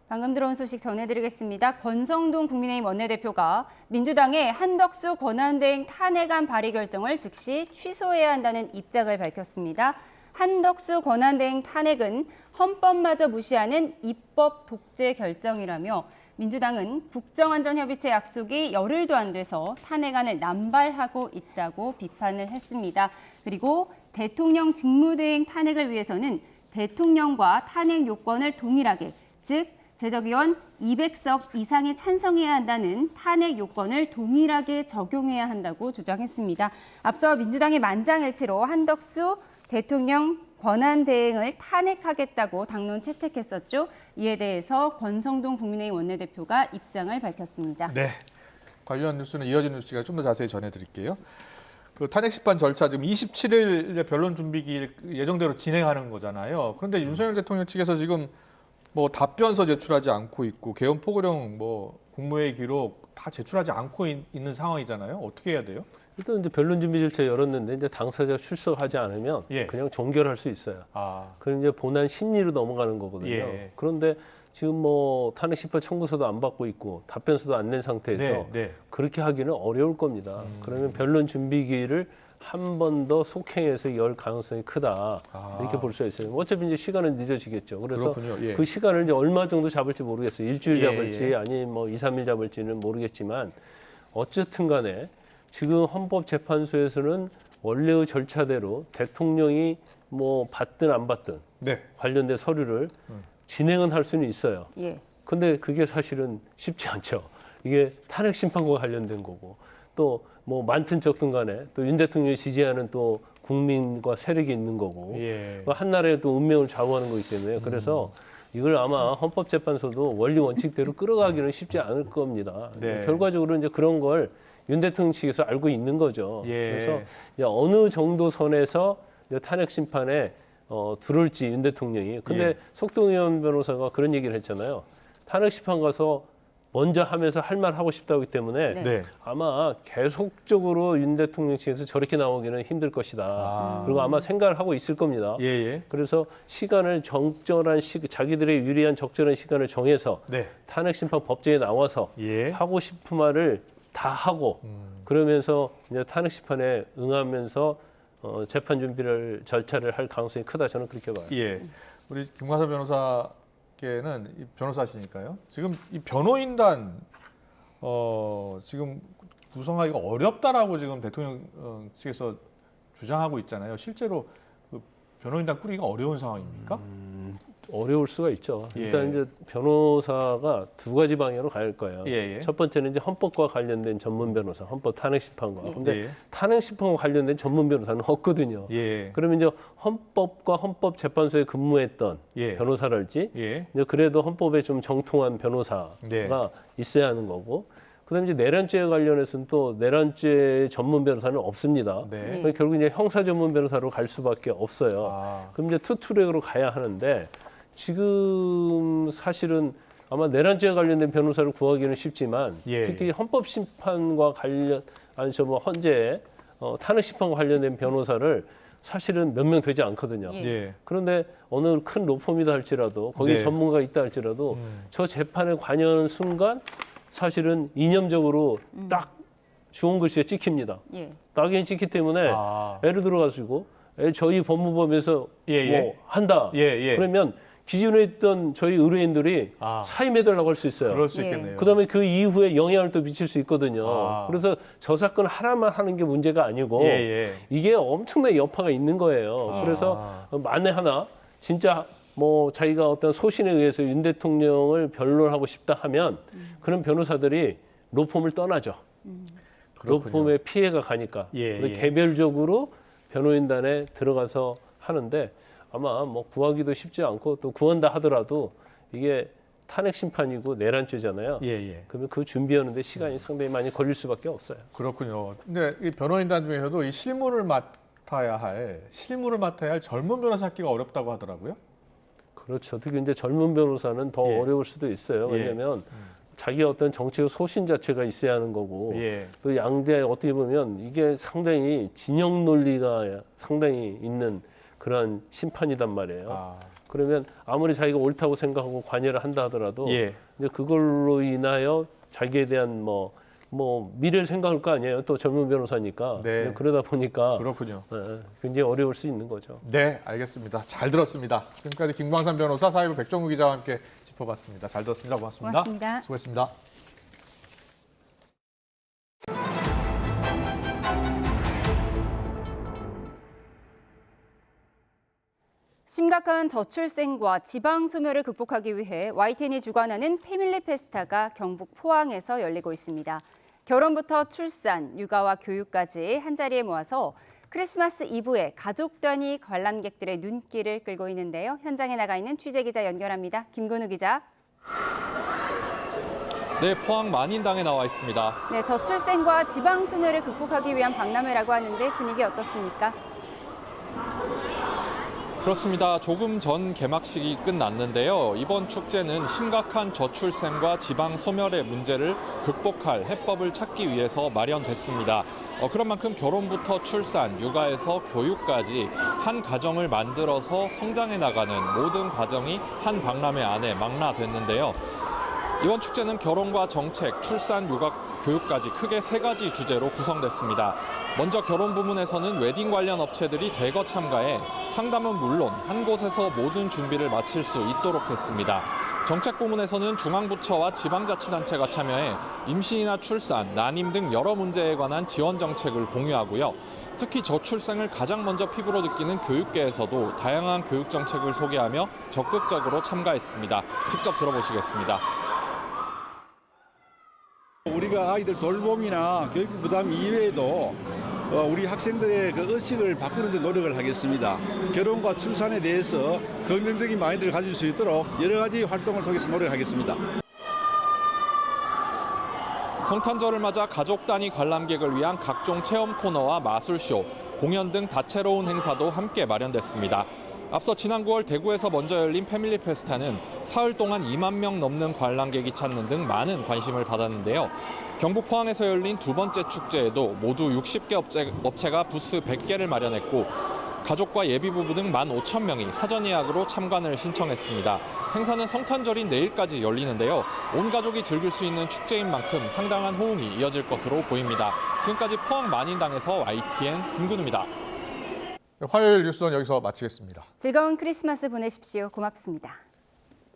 방금 들어온 소식 전해드리겠습니다. 권성동 국민의힘 원내대표가 민주당의 한덕수 권한대행 탄핵안 발의 결정을 즉시 취소해야 한다는 입장을 밝혔습니다. 한덕수 권한대행 탄핵은 헌법마저 무시하는 입법 독재 결정이라며 민주당은 국정안전협의체 약속이 열흘도 안 돼서 탄핵안을 남발하고 있다고 비판을 했습니다. 그리고 대통령 직무대행 탄핵을 위해서는 대통령과 탄핵 요건을 동일하게, 즉 제적의원 200석 이상이 찬성해야 한다는 탄핵 요건을 동일하게 적용해야 한다고 주장했습니다. 앞서 민주당이 만장일치로 한덕수 대통령 권한대행을 탄핵하겠다고 당론 채택했었죠. 이에 대해서 권성동 국민의힘 원내대표가 입장을 밝혔습니다. 관련 뉴스는 이어진 뉴스가 좀 더 자세히 전해드릴게요. 그 탄핵 심판 절차 지금 27일 변론 준비기일 예정대로 진행하는 거잖아요. 그런데 윤석열 대통령 측에서 지금 뭐 답변서 제출하지 않고 있고 개헌 포고령 뭐 국무회의 기록 다 제출하지 않고 있는 상황이잖아요. 어떻게 해야 돼요? 일단 이제 변론 준비 절차 열었는데 이제 당사자가 출석하지 않으면 그냥 종결할 수 있어요. 그럼 이제 본안 심리로 넘어가는 거거든요. 그런데 지금 뭐 탄핵 심판 청구서도 안 받고 있고 답변서도 안 낸 상태에서 그렇게 하기는 어려울 겁니다. 그러면 변론 준비기일을 한 번 더 속행해서 열 가능성이 크다 이렇게 볼 수가 있어요. 어차피 이제 시간은 늦어지겠죠. 그래서 그 시간을 이제 얼마 정도 잡을지 모르겠어요. 일주일 잡을지 아니면 뭐 2, 3일 잡을지는 모르겠지만 어쨌든 간에 지금 헌법재판소에서는 원래의 절차대로 대통령이 뭐 받든 안 받든 관련된 서류를 진행은 할 수는 있어요. 근데 그게 사실은 쉽지 않죠. 이게 탄핵 심판과 관련된 거고 또 뭐 많든 적든 간에 또 윤 대통령이 지지하는 또 국민과 세력이 있는 거고 한 나라의 또 운명을 좌우하는 거기 때문에 그래서 이걸 아마 헌법재판소도 원리 원칙대로 끌어가기는 쉽지 않을 겁니다. 결과적으로 이제 그런 걸 윤 대통령 측에서 알고 있는 거죠. 그래서 이제 어느 정도 선에서 이제 탄핵 심판에 들어올지 윤 대통령이. 근데 석동의원 변호사가 그런 얘기를 했잖아요. 탄핵 심판 가서 먼저 하면서 할 말 하고 싶다고 하기 때문에 아마 계속적으로 윤 대통령 측에서 저렇게 나오기는 힘들 것이다. 그리고 아마 생각을 하고 있을 겁니다. 그래서 시간을 적절한 자기들의 유리한 적절한 시간을 정해서 탄핵 심판 법정에 나와서 하고 싶은 말을 다 하고 그러면서 이제 탄핵 심판에 응하면서 재판 준비를 절차를 할 가능성이 크다 저는 그렇게 봐요. 우리 김광석 변호사께는 변호사시니까요. 지금 이 변호인단 지금 구성하기가 어렵다라고 지금 대통령 측에서 주장하고 있잖아요. 실제로 그 변호인단 꾸리기가 어려운 상황입니까? 어려울 수가 있죠. 예. 일단 이제 변호사가 두 가지 방향으로 갈 거예요. 예. 첫 번째는 이제 헌법과 관련된 전문 변호사, 헌법 탄핵 심판과. 근데 예. 탄핵 심판과 관련된 전문 변호사는 없거든요. 예. 그러면 이제 헌법과 헌법재판소에 근무했던 예. 변호사랄지, 예. 이제 그래도 헌법에 좀 정통한 변호사가 네. 있어야 하는 거고. 그다음에 이제 내란죄에 관련해서는 또 내란죄 전문 변호사는 없습니다. 네. 그래서 결국 이제 형사 전문 변호사로 갈 수밖에 없어요. 그럼 이제 투트랙으로 가야 하는데 지금 사실은 아마 내란죄에 관련된 변호사를 구하기는 쉽지만 예. 특히 헌법심판과 관련 헌재 탄핵 심판과 관련된 변호사를 사실은 몇 명 되지 않거든요. 예. 그런데 어느 큰 로펌이다 할지라도 거기에 네. 전문가가 있다 할지라도 저 재판에 관여하는 순간 사실은 이념적으로 딱 주홍 글씨에 찍힙니다. 예. 낙인이 찍기 때문에 예를 들어가지고 저희 법무법에서 예. 뭐 한다. 예. 그러면 기존에 있던 저희 의뢰인들이 사임해달라고 할 수 있어요. 그럴 수 있겠네요. 그다음에 그 이후에 영향을 또 미칠 수 있거든요. 그래서 저 사건 하나만 하는 게 문제가 아니고 이게 엄청난 여파가 있는 거예요. 그래서 만에 하나 진짜 뭐 자기가 어떤 소신에 의해서 윤 대통령을 변론하고 싶다 하면 그런 변호사들이 로펌을 떠나죠. 로펌에 피해가 가니까. 개별적으로 변호인단에 들어가서 하는데 아마 뭐 구하기도 쉽지 않고 또 구한다 하더라도 이게 탄핵 심판이고 내란죄잖아요. 그러면 그 준비하는데 시간이 상당히 많이 걸릴 수밖에 없어요. 그렇군요. 근데 이 변호인단 중에서도 이 실무를 맡아야 할 젊은 변호사 찾기가 어렵다고 하더라고요. 그렇죠. 특히 이제 젊은 변호사는 더 어려울 수도 있어요. 왜냐하면 자기 어떤 정치적 소신 자체가 있어야 하는 거고 또 양대 어떻게 보면 이게 상당히 진영 논리가 상당히 있는 그런 심판이단 말이에요. 그러면 아무리 자기가 옳다고 생각하고 관여를 한다 하더라도 이제 그걸로 인하여 자기에 대한 뭐 미래를 생각할 거 아니에요. 또 젊은 변호사니까. 그러다 보니까 그렇군요. 굉장히 어려울 수 있는 거죠. 네, 알겠습니다. 잘 들었습니다. 지금까지 김광산 변호사, 사회부 백정우 기자와 함께 짚어봤습니다. 잘 들었습니다. 고맙습니다. 고맙습니다. 수고했습니다. 심각한 저출생과 지방 소멸을 극복하기 위해 YTN이 주관하는 패밀리 페스타가 경북 포항에서 열리고 있습니다. 결혼부터 출산, 육아와 교육까지 한자리에 모아서 크리스마스 이브에 가족 단위 관람객들의 눈길을 끌고 있는데요. 현장에 나가 있는 취재기자 연결합니다. 김근우 기자. 네, 포항 만인당에 나와 있습니다. 네, 저출생과 지방 소멸을 극복하기 위한 박람회라고 하는데 분위기 어떻습니까? 그렇습니다. 조금 전 개막식이 끝났는데요. 이번 축제는 심각한 저출생과 지방 소멸의 문제를 극복할 해법을 찾기 위해서 마련됐습니다. 그런 만큼 결혼부터 출산, 육아에서 교육까지 한 가정을 만들어서 성장해 나가는 모든 과정이 한 박람회 안에 망라됐는데요. 이번 축제는 결혼과 정책, 출산, 육아, 교육까지 크게 3가지 주제로 구성됐습니다. 먼저 결혼 부문에서는 웨딩 관련 업체들이 대거 참가해 상담은 물론 한 곳에서 모든 준비를 마칠 수 있도록 했습니다. 정책 부문에서는 중앙부처와 지방자치단체가 참여해 임신이나 출산, 난임 등 여러 문제에 관한 지원 정책을 공유하고요. 특히 저출생을 가장 먼저 피부로 느끼는 교육계에서도 다양한 교육 정책을 소개하며 적극적으로 참가했습니다. 직접 들어보시겠습니다. 우리가 아이들 돌봄이나 교육비 부담 이외에도 우리 학생들의 그 의식을 바꾸는 데 노력을 하겠습니다. 결혼과 출산에 대해서 긍정적인 마인드를 가질 수 있도록 여러 가지 활동을 통해서 노력하겠습니다. 성탄절을 맞아 가족 단위 관람객을 위한 각종 체험 코너와 마술쇼, 공연 등 다채로운 행사도 함께 마련됐습니다. 앞서 지난 9월 대구에서 먼저 열린 패밀리 페스타는 사흘 동안 2만 명 넘는 관람객이 찾는 등 많은 관심을 받았는데요. 경북 포항에서 열린 2번째 축제에도 모두 60개 업체가 부스 100개를 마련했고 가족과 예비부부 등 15,000명이 사전 예약으로 참관을 신청했습니다. 행사는 성탄절인 내일까지 열리는데요. 온 가족이 즐길 수 있는 축제인 만큼 상당한 호응이 이어질 것으로 보입니다. 지금까지 포항 만인당에서 YTN 김근우입니다. 화요일 뉴스는 여기서 마치겠습니다. 즐거운 크리스마스 보내십시오. 고맙습니다.